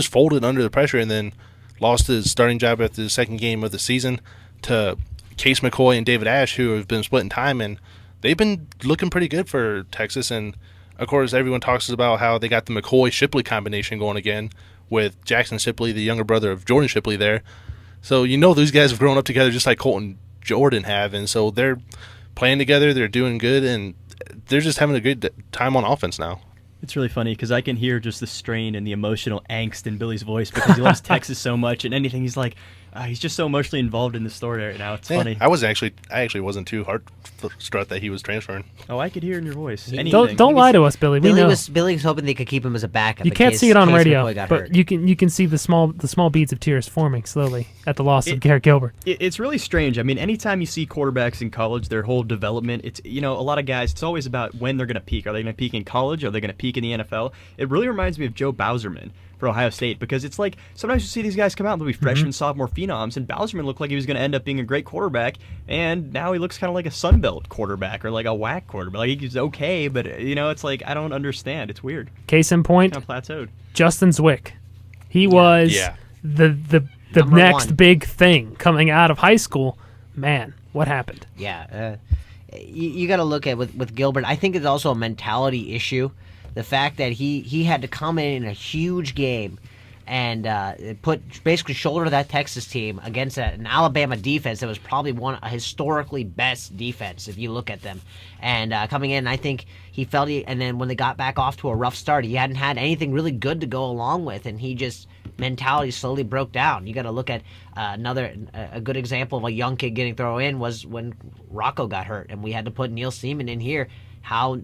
folded under the pressure and then lost his starting job after the second game of the season to Case McCoy and David Ash, who have been splitting time, and they've been looking pretty good for Texas. And of course, everyone talks about how they got the McCoy-Shipley combination going again with Jackson Shipley, the younger brother of Jordan Shipley, there. So these guys have grown up together just like Colt and Jordan have, and so they're playing together, they're doing good, and they're just having a good time on offense now. It's really funny because I can hear just the strain and the emotional angst in Billy's voice because he loves Texas so much, and anything he's like, he's just so emotionally involved in the story right now. It's funny. I actually wasn't too heart-struck that he was transferring. Oh, I could hear in your voice. Don't lie to us, Billy. We know. Billy was hoping they could keep him as a backup. You can't see it on radio, but you can see the small beads of tears forming slowly at the loss of Garrett Gilbert. It's really strange. I mean, anytime you see quarterbacks in college, their whole development, it's a lot of guys, it's always about when they're going to peak. Are they going to peak in college? Are they going to peak in the NFL? It really reminds me of Joe Bauserman for Ohio State, because it's like sometimes you see these guys come out and they'll be freshmen, sophomore phenoms, and Bauserman looked like he was going to end up being a great quarterback, and now he looks kind of like a Sun Belt quarterback or like a WAC quarterback. Like, he's okay, but it's like I don't understand. It's weird. Case in point, kind of plateaued. Justin Zwick. He was the next big thing coming out of high school. Man, what happened? Yeah, you got to look at with Gilbert. I think it's also a mentality issue. The fact that he had to come in a huge game and basically shoulder that Texas team against an Alabama defense that was probably a historically best defense if you look at them. And coming in, I think he felt and then when they got back off to a rough start, he hadn't had anything really good to go along with, and he just mentality slowly broke down. You got to look at a good example of a young kid getting thrown in was when Rocco got hurt, and we had to put Neil Seaman in here. How,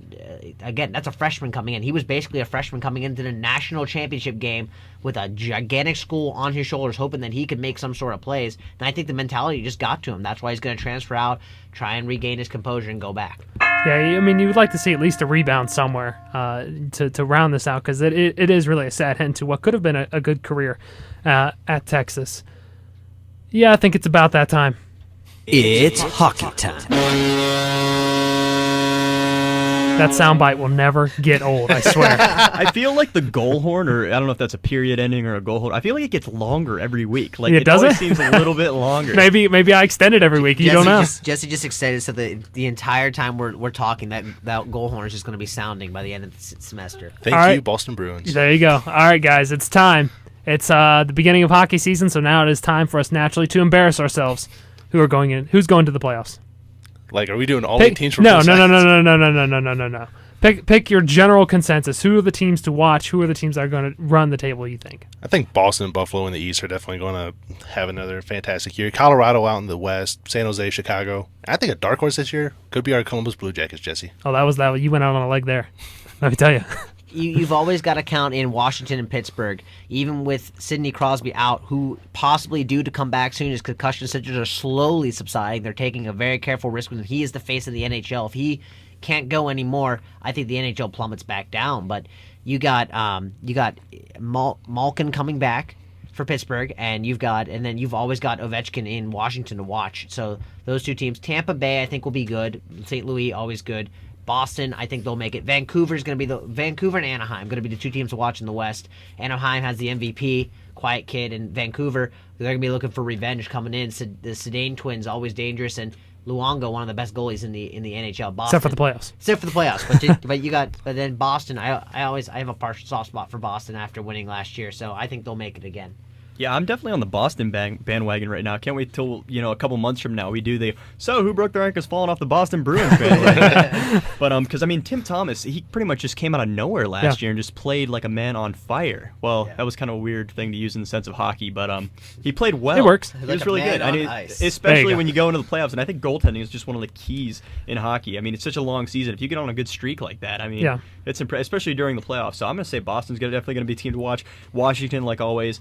again, that's a freshman coming in. He was basically a freshman coming into the national championship game with a gigantic school on his shoulders, hoping that he could make some sort of plays. And I think the mentality just got to him. That's why he's going to transfer out, try and regain his composure, and go back. Yeah, I mean, you would like to see at least a rebound somewhere to round this out, because it is really a sad end to what could have been a good career at Texas. Yeah, I think it's about that time. It's hockey time. That soundbite will never get old, I swear. I feel like the goal horn, or I don't know if that's a period ending or a goal horn. I feel like it gets longer every week. Like It does always it? seems a little bit longer. Maybe I extend it every week. You don't know. Jesse just extended so the entire time we're talking that goal horn is just going to be sounding by the end of the semester. Thank All you, right. Boston Bruins. There you go. All right, guys, it's time. It's the beginning of hockey season, so now it is time for us naturally to embarrass ourselves. Who's going to the playoffs? Like, are we doing all 8 teams from No. both sides? No. Pick your general consensus. Who are the teams to watch? Who are the teams that are going to run the table, you think? I think Boston and Buffalo in the East are definitely going to have another fantastic year. Colorado out in the West, San Jose, Chicago. I think a dark horse this year could be our Columbus Blue Jackets, Jesse. Oh, that was that. You went out on a leg there. Let me tell you. You've always got to count in Washington and Pittsburgh, even with Sidney Crosby out, who possibly due to come back soon. His concussion symptoms are slowly subsiding. They're taking a very careful risk with him. He is the face of the NHL. If he can't go anymore, I think the NHL plummets back down. But you got Malkin coming back for Pittsburgh, and then you've always got Ovechkin in Washington to watch. So those two teams, Tampa Bay, I think will be good. St. Louis always good. Boston, I think they'll make it. Vancouver and Anaheim going to be the two teams to watch in the West. Anaheim has the MVP, quiet kid, and Vancouver, they're going to be looking for revenge coming in. The Sedane twins, always dangerous, and Luongo, one of the best goalies in the NHL. Boston, Except for the playoffs. But then Boston, I have a partial soft spot for Boston after winning last year, so I think they'll make it again. Yeah, I'm definitely on the Boston bandwagon right now. Can't wait till a couple months from now we do who broke their ankles falling off the Boston Bruins bandwagon. But because Tim Thomas, he pretty much just came out of nowhere last year and just played like a man on fire. Well, that was kind of a weird thing to use in the sense of hockey, but he played well. It works. He Like was a really man good. on ice. Especially when you go into the playoffs, and I think goaltending is just one of the keys in hockey. I mean, it's such a long season. If you get on a good streak like that, it's especially during the playoffs. So I'm going to say Boston's definitely going to be a team to watch. Washington, like always.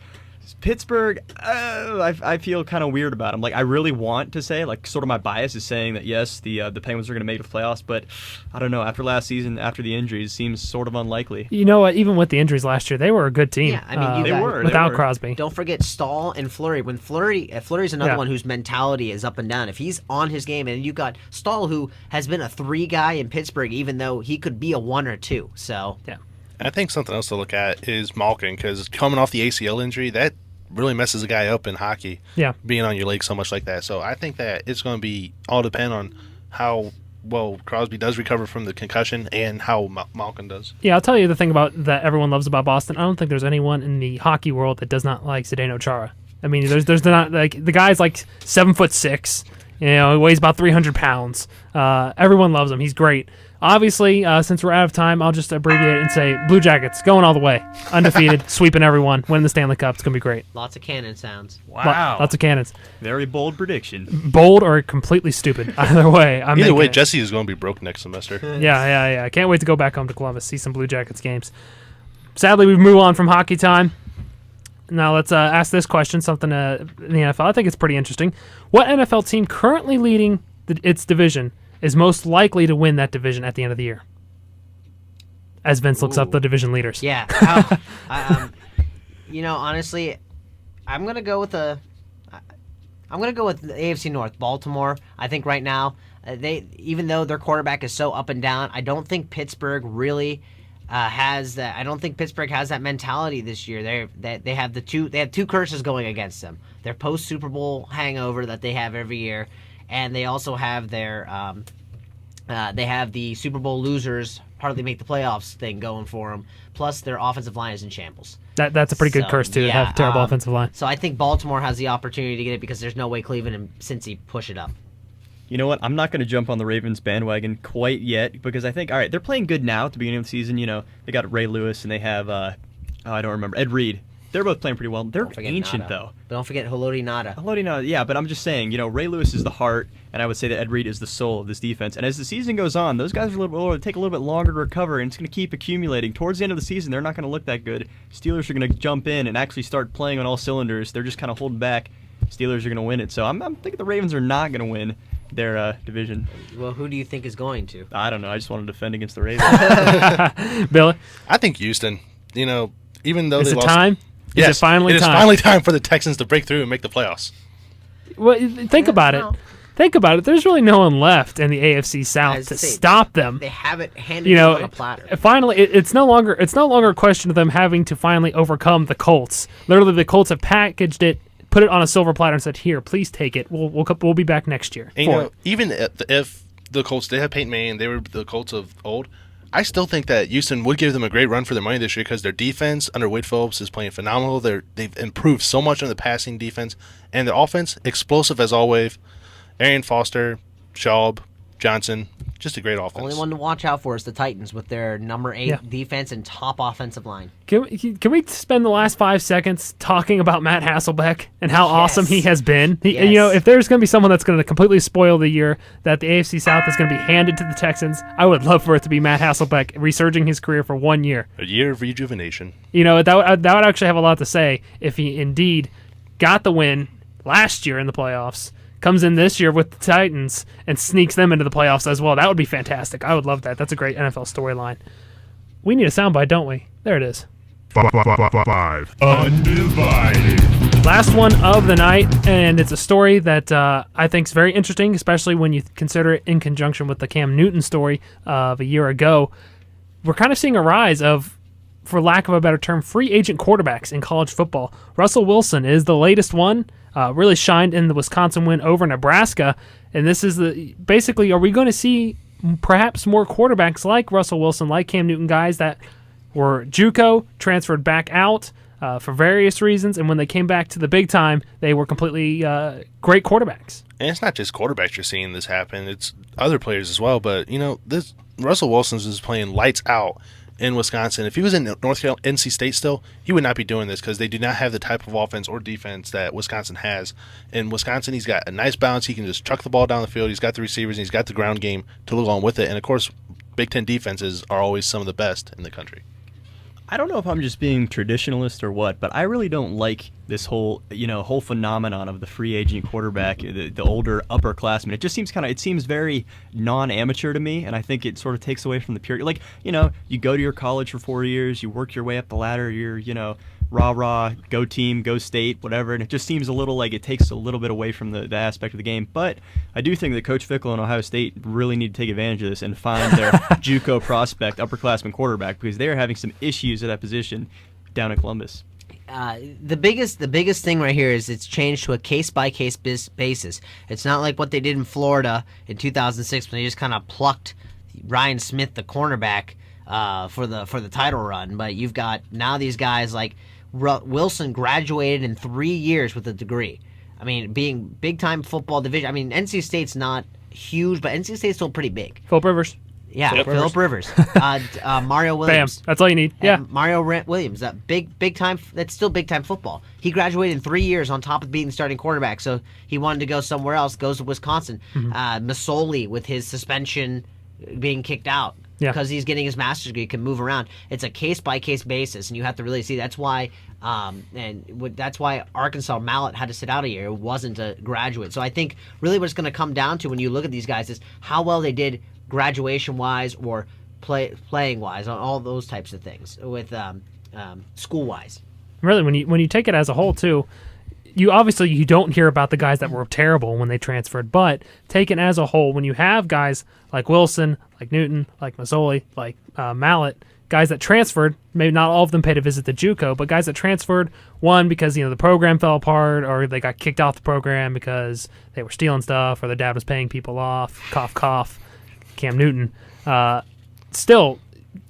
Pittsburgh, I feel kind of weird about them. Like, I really want to say, like, sort of my bias is saying that yes, the Penguins are going to make the playoffs, but I don't know. After last season, after the injuries, seems sort of unlikely. You know what? Even with the injuries last year, they were a good team. Yeah, I mean, they were without Crosby. Don't forget Stahl and Fleury. When Fleury's another one whose mentality is up and down. If he's on his game, and you got Stahl, who has been a 3 guy in Pittsburgh, even though he could be a 1 or 2. So yeah. I think something else to look at is Malkin, because coming off the ACL injury, that really messes a guy up in hockey. Yeah, being on your leg so much like that. So I think that it's going to be all depend on how well Crosby does recover from the concussion and how Malkin does. Yeah, I'll tell you the thing about that everyone loves about Boston. I don't think there's anyone in the hockey world that does not like Zdeno Chara. I mean, there's not like the guy's like 7'6". He weighs about 300 pounds. Everyone loves him. He's great. Obviously, since we're out of time, I'll just abbreviate and say Blue Jackets going all the way, undefeated, sweeping everyone, winning the Stanley Cup. It's gonna be great. lots of cannon sounds. Wow. Lots of cannons. Very bold prediction. Bold or completely stupid. Either way, Either way, Jesse is going to be broke next semester. Yeah. I can't wait to go back home to Columbus, see some Blue Jackets games. Sadly, we move on from hockey time. Now let's ask this question, something in the NFL. I think it's pretty interesting. What NFL team currently leading its division is most likely to win that division at the end of the year? As Vince looks up the division leaders. Yeah. Honestly, I'm gonna go with the AFC North, Baltimore. I think right now even though their quarterback is so up and down, I don't think Pittsburgh really has that. I don't think Pittsburgh has that mentality this year. They have two curses going against them. Their post Super Bowl hangover that they have every year, and they also have their they have the Super Bowl losers hardly make the playoffs thing going for them. Plus, their offensive line is in shambles. That's a pretty good curse too. To have terrible offensive line. So I think Baltimore has the opportunity to get it because there's no way Cleveland and Cincy push it up. You know what? I'm not going to jump on the Ravens bandwagon quite yet because I think, all right, they're playing good now at the beginning of the season. They got Ray Lewis and they have, I don't remember, Ed Reed. They're both playing pretty well. They're ancient, though. But don't forget Haloti Ngata. Haloti Ngata, yeah, but I'm just saying, Ray Lewis is the heart, and I would say that Ed Reed is the soul of this defense. And as the season goes on, those guys will take a little bit longer to recover, and it's going to keep accumulating. Towards the end of the season, they're not going to look that good. Steelers are going to jump in and actually start playing on all cylinders. They're just kind of holding back. Steelers are going to win it. So I'm thinking the Ravens are not going to win their division. Well, who do you think is going to? I don't know. I just want to defend against the Ravens. Billy? I think Houston, even though Is they it lost. time? Yes, Is it finally time? It is finally time for the Texans to break through and make the playoffs. Well, think about it. think about it. There's really no one left in the AFC South to stop them. They have it handed on a platter. Finally, it's no longer a question of them having to finally overcome the Colts. Literally, the Colts have packaged it, put it on a silver platter, and said, "Here, please take it. We'll be back next year." And, even if the Colts did have Peyton Manning, they were the Colts of old, I still think that Houston would give them a great run for their money this year because their defense under Wade Phillips is playing phenomenal. They've improved so much on the passing defense, and their offense, explosive as always. Arian Foster, Schaub, Johnson, just a great offense. Only one to watch out for is the Titans with their number 8 defense and top offensive line. Can we spend the last 5 seconds talking about Matt Hasselbeck and how awesome he has been? If there's going to be someone that's going to completely spoil the year that the AFC South is going to be handed to the Texans, I would love for it to be Matt Hasselbeck resurging his career for 1 year. A year of rejuvenation. That would actually have a lot to say if he indeed got the win last year in the playoffs, comes in this year with the Titans and sneaks them into the playoffs as well. That would be fantastic. I would love that. That's a great NFL storyline. We need a soundbite, don't we? There it is. 5 Undivided. Last one of the night, and it's a story that I think is very interesting, especially when you consider it in conjunction with the Cam Newton story of a year ago. We're kind of seeing a rise of, for lack of a better term, free agent quarterbacks in college football. Russell Wilson is the latest one. Really shined in the Wisconsin win over Nebraska. And this is basically, are we going to see perhaps more quarterbacks like Russell Wilson, like Cam Newton, guys that were JUCO, transferred back out for various reasons, and when they came back to the big time, they were completely great quarterbacks. And it's not just quarterbacks you're seeing this happen, it's other players as well. But, this Russell Wilson's is playing lights out in Wisconsin. If he was in North Carolina, NC State still, he would not be doing this because they do not have the type of offense or defense that Wisconsin has. In Wisconsin, he's got a nice balance. He can just chuck the ball down the field. He's got the receivers, and he's got the ground game to go along with it. And, of course, Big Ten defenses are always some of the best in the country. I don't know if I'm just being traditionalist or what, but I really don't like this whole phenomenon of the free agent quarterback, the older upperclassman. It just seems very non-amateur to me, and I think it sort of takes away from the pure. Like, you go to your college for 4 years, you work your way up the ladder, you're, rah-rah, go team, go state, whatever, and it just seems a little like it takes a little bit away from the aspect of the game. But I do think that Coach Fickle and Ohio State really need to take advantage of this and find their JUCO prospect, upperclassman quarterback, because they're having some issues at that position down in Columbus. The biggest thing right here is it's changed to a case-by-case basis. It's not like what they did in Florida in 2006 when they just kind of plucked Ryan Smith, the cornerback, for the title run. But you've got now these guys like Wilson graduated in 3 years with a degree. I mean, being big-time football division. I mean, NC State's not huge, but NC State's still pretty big. Philip Rivers. Yeah, Philip Rivers. Mario Williams. Bam. That's all you need. Yeah. Mario Williams, that big time. That's still big time football. He graduated in 3 years on top of being the starting quarterback, so he wanted to go somewhere else. Goes to Wisconsin. Masoli with his suspension being kicked out because he's getting his master's degree, can move around. It's a case by case basis, and you have to really see. That's why, that's why Arkansas Mallet had to sit out a year. It wasn't a graduate. So I think really what it's going to come down to when you look at these guys is how well they did graduation-wise or playing-wise on all those types of things with school-wise. Really, when you take it as a whole, too, you don't hear about the guys that were terrible when they transferred, but taken as a whole, when you have guys like Wilson, like Newton, like Masoli, like Mallet, guys that transferred, maybe not all of them paid a visit to JUCO, but guys that transferred, one, because the program fell apart, or they got kicked off the program because they were stealing stuff, or their dad was paying people off, cough, cough, Cam Newton. Still,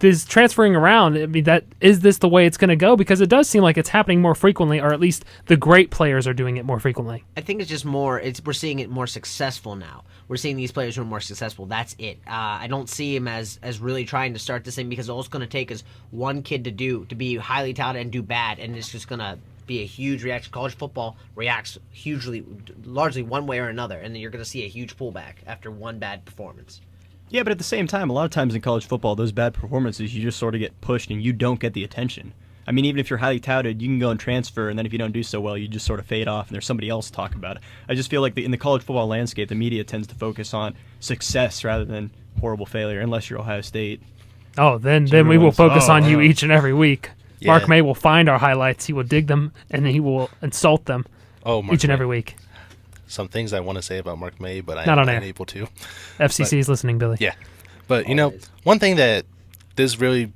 this transferring around, I mean, is this the way it's going to go? Because it does seem like it's happening more frequently, or at least the great players are doing it more frequently. I think it's just more, we're seeing it more successful now. We're seeing these players who are more successful. That's it. I don't see him as really trying to start this thing, because all it's going to take is one kid to be highly touted and do bad, and it's just going to be a huge reaction. College football reacts largely one way or another, and then you're going to see a huge pullback after one bad performance. Yeah, but at the same time, a lot of times in college football, those bad performances, you just sort of get pushed and you don't get the attention. I mean, even if you're highly touted, you can go and transfer, and then if you don't do so well, you just sort of fade off and there's somebody else to talk about it. I just feel like in the college football landscape, the media tends to focus on success rather than horrible failure, unless you're Ohio State. Oh, then we will focus on you each and every week. Yeah. Mark May will find our highlights, he will dig them, and he will insult them each and every week. some things I want to say about Mark May, but Not I'm on air. unable to. FCC is listening, Billy. Yeah. But, one thing that this really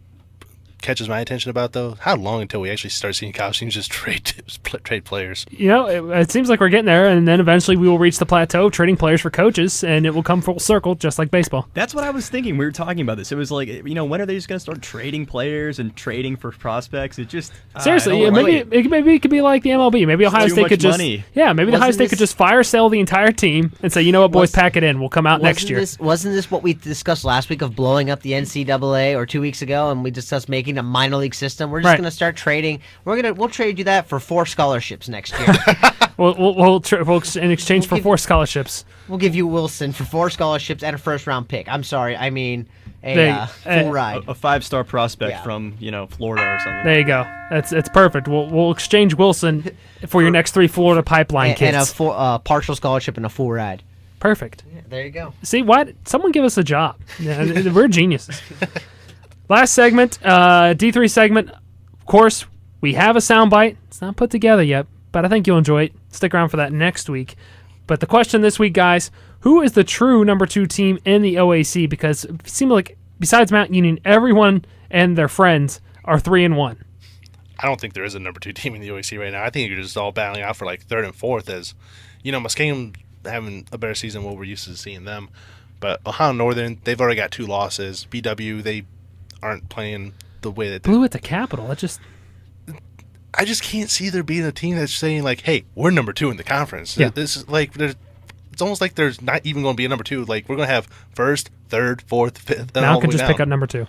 catches my attention about, though, how long until we actually start seeing college teams just trade players? It seems like we're getting there, and then eventually we will reach the plateau of trading players for coaches, and it will come full circle, just like baseball. That's what I was thinking. We were talking about this. It was like, when are they just going to start trading players and trading for prospects? It just Seriously, maybe it could be like the MLB. Maybe Ohio State could just Ohio State could just fire sale the entire team and say, you know what, boys, pack it in. We'll come out next year. Wasn't this what we discussed last week of blowing up the NCAA or 2 weeks ago, and we discussed making a minor league system? We're just going to start trading. We'll trade you that for 4 scholarships next year. we'll in exchange for 4 scholarships. We'll give you Wilson for 4 scholarships and a first-round pick. I'm sorry, I mean a full ride. A 5-star prospect from Florida or something. There you go. It's perfect. We'll exchange Wilson for your next 3 Florida pipeline kids. And a partial scholarship and a full ride. Perfect. Yeah, there you go. See, what? Someone give us a job. Yeah, we're geniuses. Last segment, D3 segment. Of course, we have a soundbite. It's not put together yet, but I think you'll enjoy it. Stick around for that next week. But the question this week, guys, who is the true number 2 team in the OAC? Because it seems like besides Mount Union, everyone and their friends are 3-1. I don't think there is a number 2 team in the OAC right now. I think you're just all battling out for like 3rd and 4th as, Muskingum having a better season than what we're used to seeing them. But Ohio Northern, they've already got 2 losses. BW, they aren't playing the way that Blue at the Capitol. I just can't see there being a team that's saying like, "Hey, we're number 2 in the conference." Yeah. This is like it's almost like there's not even going to be a number 2. Like we're going to have 1st, 3rd, 4th, 5th. Now can just pick up number 2.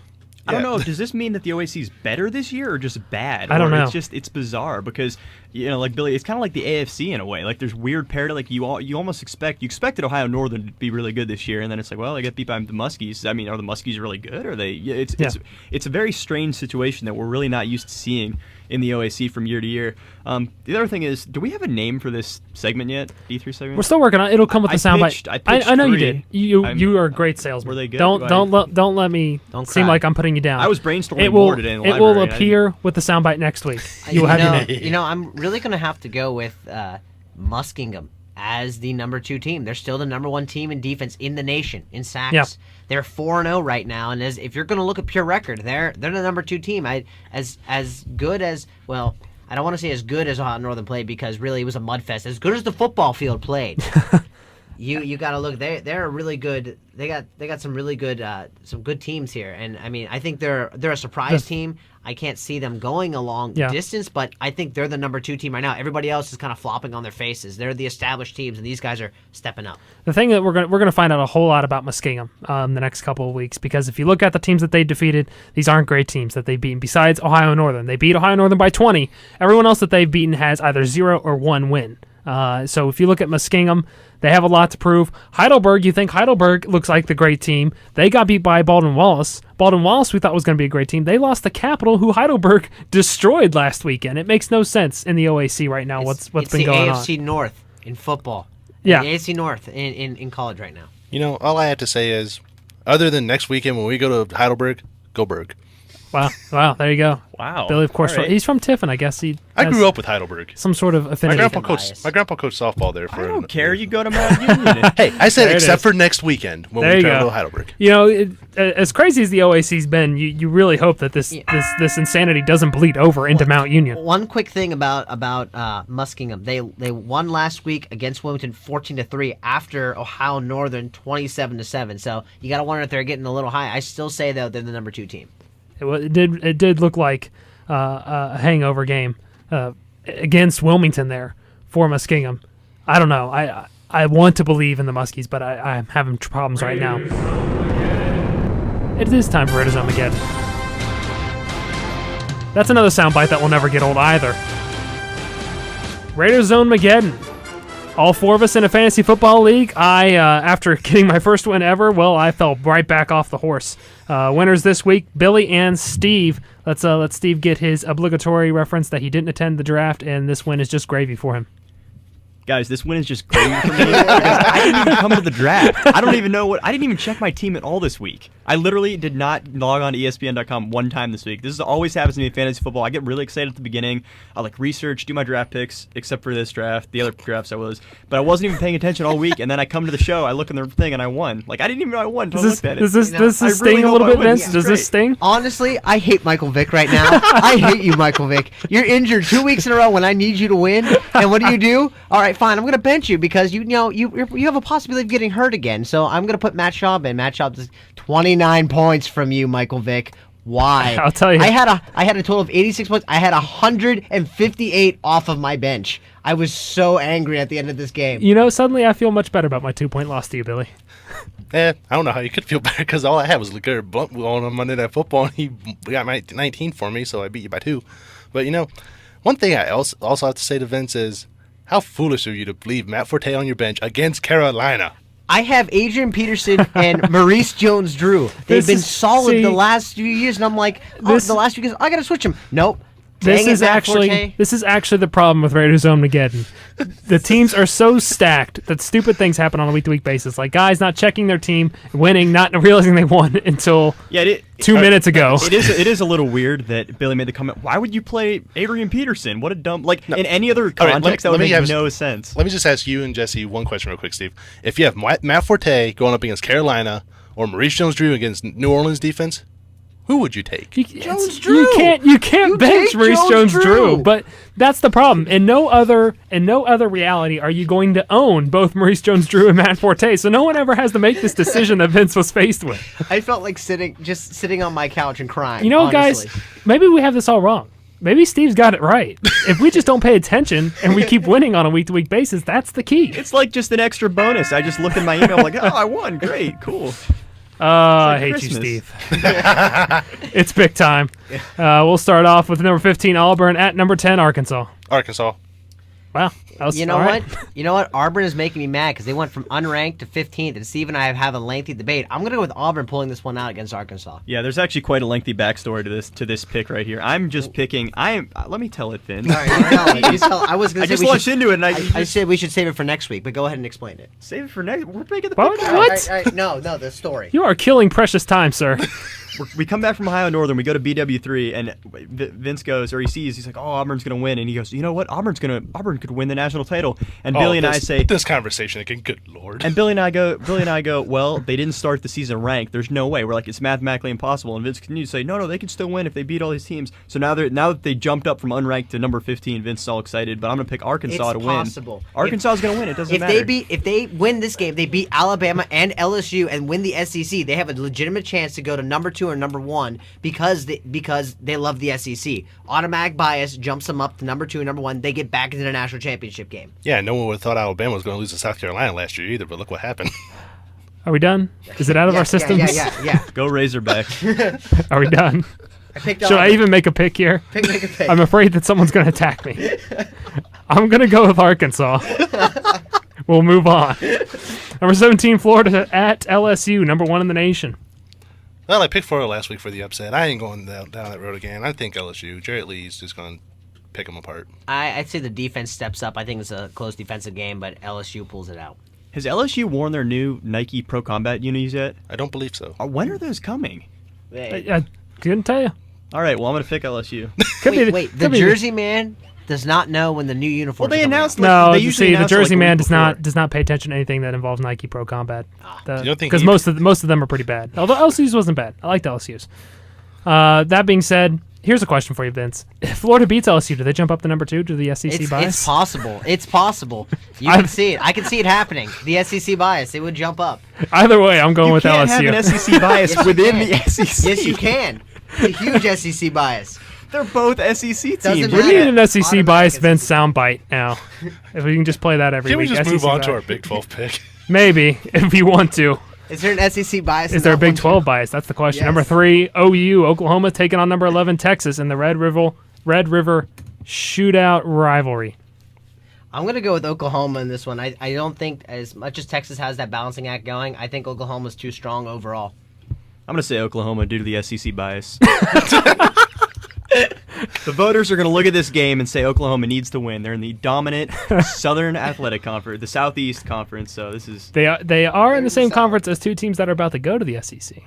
I don't know. Does this mean that the OAC is better this year or just bad? I don't know. It's bizarre because like Billy, it's kind of like the AFC in a way. Like there's weird parity. Like you almost expected Ohio Northern to be really good this year, and then it's like, well, they got beat by the Muskies. I mean, are the Muskies really good? Or are they? It's a very strange situation that we're really not used to seeing in the OAC from year to year. The other thing is, do we have a name for this segment yet? D3 segment. We're still working on it. It'll come with the soundbite. I know 3. You did. You are a great salesman. Were they good? Don't let me seem like I'm putting you down. I was brainstorming more today in the library. It will appear with the soundbite next week. You will have your name. I'm really going to have to go with Muskingum as the number 2 team. They're still the number 1 team in defense in the nation in sacks. Yeah. They're 4-0 right now, and if you're going to look at pure record, they're the number 2 team. As good as I don't want to say as good as Ohio Northern played because really it was a mud fest. As good as the football field played. You got to look. They're really good. They got some really good some good teams here, and I mean I think they're a surprise team. I can't see them going a long distance, but I think they're the number 2 team right now. Everybody else is kind of flopping on their faces. They're the established teams, and these guys are stepping up. The thing that we're gonna find out a whole lot about Muskingum the next couple of weeks because if you look at the teams that they defeated, these aren't great teams that they've beaten. Besides Ohio Northern, they beat Ohio Northern by 20. Everyone else that they've beaten has either 0 or 1 win. So if you look at Muskingum, they have a lot to prove. Heidelberg, you think Heidelberg looks like the great team. They got beat by Baldwin Wallace. Baldwin Wallace we thought was going to be a great team. They lost to Capital, who Heidelberg destroyed last weekend. It makes no sense in the OAC right now what's been going on. It's the AFC North in football. Yeah. The AFC North in college right now. All I have to say is, other than next weekend when we go to Heidelberg, go Berg. Wow, there you go. Wow. Billy, of course, he's from Tiffin. I guess I grew up with Heidelberg. Some sort of affinity. My grandpa coached softball there. I don't care. You go to Mount Union. Hey, I said except for next weekend when we travel to Heidelberg. As crazy as the OAC's been, you really hope that this insanity doesn't bleed over into Mount Union. One quick thing about Muskingum, they won last week against Wilmington 14-3 after Ohio Northern 27-7. So you got to wonder if they're getting a little high. I still say though they're the number 2 team. It did look like a hangover game against Wilmington there for Muskingum. I don't know. I want to believe in the Muskies, but I'm having problems right now. It is time for Raiders Armageddon. That's another soundbite that will never get old either. Raiders Armageddon. All 4 of us in a fantasy football league. After getting my first win ever, I fell right back off the horse. Winners this week, Billy and Steve. Let's Steve get his obligatory reference that he didn't attend the draft, and this win is just gravy for him. Guys, this win is just great for me because I didn't even come to the draft. I didn't even check my team at all this week. I literally did not log on to ESPN.com one time this week. This is always happens to me in fantasy football. I get really excited at the beginning. I research, do my draft picks, except for this draft. The other drafts but I wasn't even paying attention all week. And then I come to the show, I look in the thing, and I won. I didn't even know I won until I looked at it. Does this sting a little bit, Vince? Does this sting? Honestly, I hate Michael Vick right now. I hate you, Michael Vick. You're injured 2 weeks in a row when I need you to win. And what do? All right, fine. I'm going to bench you because you have a possibility of getting hurt again. So I'm going to put Matt Schaub in. Matt Schaub is 29 points from you, Michael Vick. Why? I'll tell you. I had a total of 86 points. I had 158 off of my bench. I was so angry at the end of this game. Suddenly I feel much better about my 2-point loss to you, Billy. I don't know how you could feel better because all I had was LeGarrette Blunt on Monday Night Football, and he got 19 for me, so I beat you by 2. But, one thing I also have to say to Vince is, how foolish of you to leave Matt Forte on your bench against Carolina. I have Adrian Peterson and Maurice Jones-Drew. They've been solid the last few years, and I'm like, the last few years, I got to switch them. Nope. This is actually the problem with Raiders Armageddon. The teams are so stacked that stupid things happen on a week-to-week basis. Like guys not checking their team, winning, not realizing they won until 2 minutes ago. It is a little weird that Billy made the comment. Why would you play Adrian Peterson? What a dumb in any other context that would make no sense. Let me just ask you and Jesse one question real quick, Steve. If you have Matt Forte going up against Carolina or Maurice Jones-Drew against New Orleans defense, who would you take? Jones-Drew. You can't bench Maurice Jones-Drew, but that's the problem. In no other reality are you going to own both Maurice Jones-Drew and Matt Forte. So no one ever has to make this decision that Vince was faced with. I felt like sitting on my couch and crying. You know, guys, maybe we have this all wrong. Maybe Steve's got it right. If we just don't pay attention and we keep winning on a week-to-week basis, that's the key. It's like just an extra bonus. I just looked in my email like, I won. Great. Cool. I hate you, Steve. It's pick time. We'll start off with number 15, Auburn, at number 10, Arkansas. Wow. You know what? Auburn is making me mad because they went from unranked to 15th, and Steve and I have a lengthy debate. I'm going to go with Auburn pulling this one out against Arkansas. Yeah, there's actually quite a lengthy backstory to this pick right here. I'm just picking. Let me tell it, Vince. All right, you tell it. I was going to say launched into it, and I said we should save it for next week, but go ahead and explain it. Save it for next. We're making the pick. What? What? All right, no, the story. You are killing precious time, sir. We come back from Ohio Northern, we go to BW3, and Vince goes, or he's like, Auburn's going to win, and he goes, you know what, Auburn could win the national title, and Billy and I say, this conversation again, good lord. And Billy and I go, well, they didn't start the season ranked, there's no way, we're like, it's mathematically impossible, and Vince continues to say, no, they can still win if they beat all these teams, so now that they jumped up from unranked to number 15, Vince is all excited, but I'm going to pick Arkansas to win. Arkansas is going to win, it doesn't matter. If they win this game, they beat Alabama and LSU and win the SEC, they have a legitimate chance to go to number 2 or number 1, because they love the SEC. Automatic bias jumps them up to number 2 and number 1. They get back into the national championship game. Yeah, no one would have thought Alabama was going to lose to South Carolina last year either, but look what happened. Are we done? Is it out of our systems? Yeah. Go Razorbacks. Are we done? Should I even make a pick here? Make a pick. I'm afraid that someone's going to attack me. I'm going to go with Arkansas. We'll move on. Number 17, Florida at LSU, number 1 in the nation. Well, I picked Florida last week for the upset. I ain't going down that road again. I think LSU, Jarrett Lee's just going to pick them apart. I'd say the defense steps up. I think it's a close defensive game, but LSU pulls it out. Has LSU worn their new Nike Pro Combat unis yet? I don't believe so. When are those coming? I couldn't tell you. All right, well, I'm going to pick LSU. The Jersey man does not know when the new uniforms. Well, they announced. The Jersey man does not pay attention to anything that involves Nike Pro Combat. Because most of them are pretty bad. Although LSU's wasn't bad. I liked LSU's. That being said, here's a question for you, Vince. If Florida beats LSU, do they jump up to number 2 to the SEC bias? It's possible. It's possible. You can see it. I can see it happening. The SEC bias, it would jump up. Either way, I'm going with LSU. You can't have an SEC bias within the SEC. Yes, you can. It's a huge SEC bias. They're both SEC teams. We need an SEC bias Vince soundbite now. If we can just play that every week. Can we just SEC move on bias. to our Big 12 pick? Maybe, if you want to. Is there an SEC bias? Is there a Big 12 bias? That's the question. Yes. Number 3, OU, Oklahoma, taking on number 11, Texas, in the Red River shootout rivalry. I'm going to go with Oklahoma in this one. I don't think, as much as Texas has that balancing act going, I think Oklahoma's too strong overall. I'm going to say Oklahoma due to the SEC bias. The voters are going to look at this game and say Oklahoma needs to win. They're in the dominant Southern Athletic Conference, the Southeast Conference. So this is They are in the same conference as two teams that are about to go to the SEC.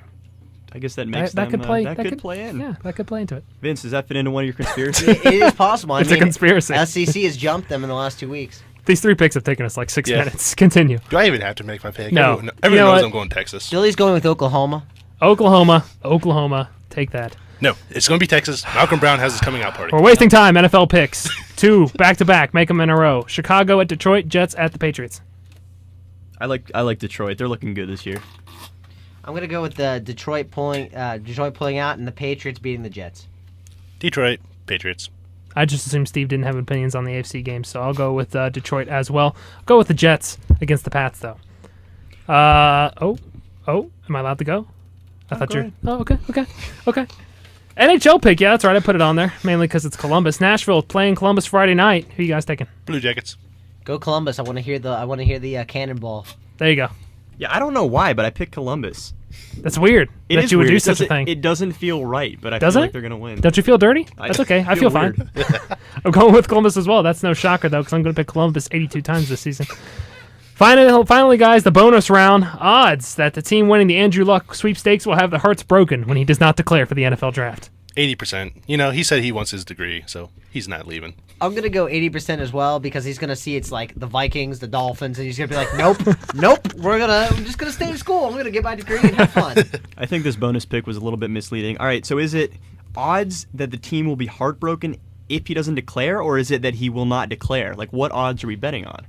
I guess that makes That them, could play. that could play in. Yeah, that could play into it. Vince, does that fit into one of your conspiracies? It is possible. It's a conspiracy. SEC has jumped them in the last 2 weeks. These 3 picks have taken us like 6 Yeah. minutes. Continue. Do I even have to make my pick? No. Everyone You know knows what? I'm going Texas. Billy's going with Oklahoma. Oklahoma. Take that. No, it's going to be Texas. Malcolm Brown has his coming out party. We're wasting time. NFL picks. 2 back-to-back. Make them in a row. Chicago at Detroit. Jets at the Patriots. I like Detroit. They're looking good this year. I'm gonna go with the Detroit pulling out and the Patriots beating the Jets. Detroit, Patriots. I just assumed Steve didn't have opinions on the AFC game, so I'll go with Detroit as well. I'll go with the Jets against the Pats, though. Am I allowed to go? I thought go you're... Oh, okay. NHL pick, yeah, that's right. I put it on there, mainly because it's Columbus. Nashville playing Columbus Friday night. Who you guys taking? Blue Jackets. Go Columbus! I want to hear the cannonball. There you go. Yeah, I don't know why, but I picked Columbus. That's weird It that is you would weird. do It such a doesn't- thing. It doesn't feel right, but I Doesn't feel like it? they're going to win. Don't you feel dirty? I That's okay. I feel feel fine. weird. I'm going with Columbus as well. That's no shocker, though, because I'm going to pick Columbus 82 times this season. Finally, guys, the bonus round. Odds that the team winning the Andrew Luck sweepstakes will have their hearts broken when he does not declare for the NFL draft. 80%. You know, he said he wants his degree, so he's not leaving. I'm gonna go 80% as well because he's gonna see it's like the Vikings, the Dolphins, and he's gonna be like, nope. I'm just gonna stay in school. I'm gonna get my degree and have fun. I think this bonus pick was a little bit misleading. All right, so is it odds that the team will be heartbroken if he doesn't declare, or is it that he will not declare? Like, what odds are we betting on?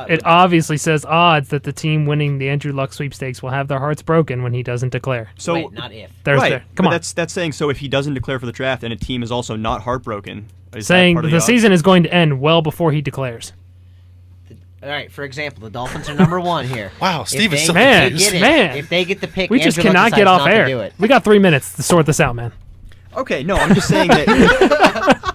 It obviously says odds that the team winning the Andrew Luck sweepstakes will have their hearts broken when he doesn't declare. So Wait, not if. right, Come on. That's saying so if he doesn't declare for the draft and a team is also not heartbroken. Is that Saying part of the odds? season is going to end well before he declares. All right, for example, the Dolphins are number 1 here. Wow, Steve is they- so Man, confused. If they get the pick, We just Andrew Luck cannot get decides off not to air. do it. We got 3 minutes to sort this out, man. Okay, no, I'm just saying that.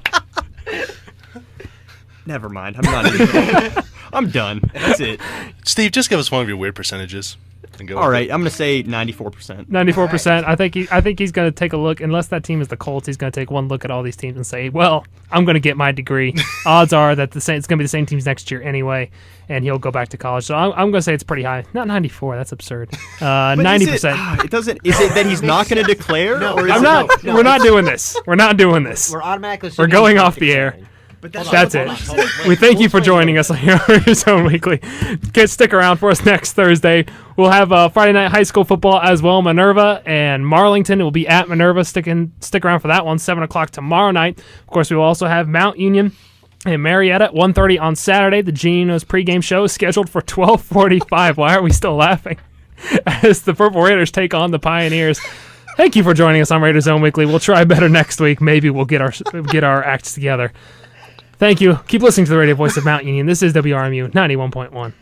Never mind. I'm not. Even, I'm done. That's it. Steve, just give us one of your weird percentages. And go All with right, it. I'm gonna say 94%. 94%. I think he's going to take a look. Unless that team is the Colts, he's going to take one look at all these teams and say, "Well, I'm going to get my degree." Odds are that it's going to be the same teams next year anyway, and he'll go back to college. So I'm going to say it's pretty high. Not 94. That's absurd. 90%. It doesn't. Is it that he's not going to declare? No, or is I'm it, not. No, We're not doing this. We're not doing this. We're automatically. We're assuming going he's not off the air. declaring. But That's it. Hold on. We thank We'll you for explain joining it. us on your Zone Weekly. Stick around for us next Thursday. We'll have Friday night high school football as well. Minerva and Marlington will be at Minerva. Stick around for that one. 7 o'clock tomorrow night. Of course, we will also have Mount Union and Marietta at 1:30 on Saturday. The Geno's pregame show is scheduled for 12:45. Why are we still laughing? As the Purple Raiders take on the Pioneers. Thank you for joining us on Raider Zone Weekly. We'll try better next week. Maybe we'll get our acts together. Thank you. Keep listening to the radio voice of Mount Union. This is WRMU 91.1.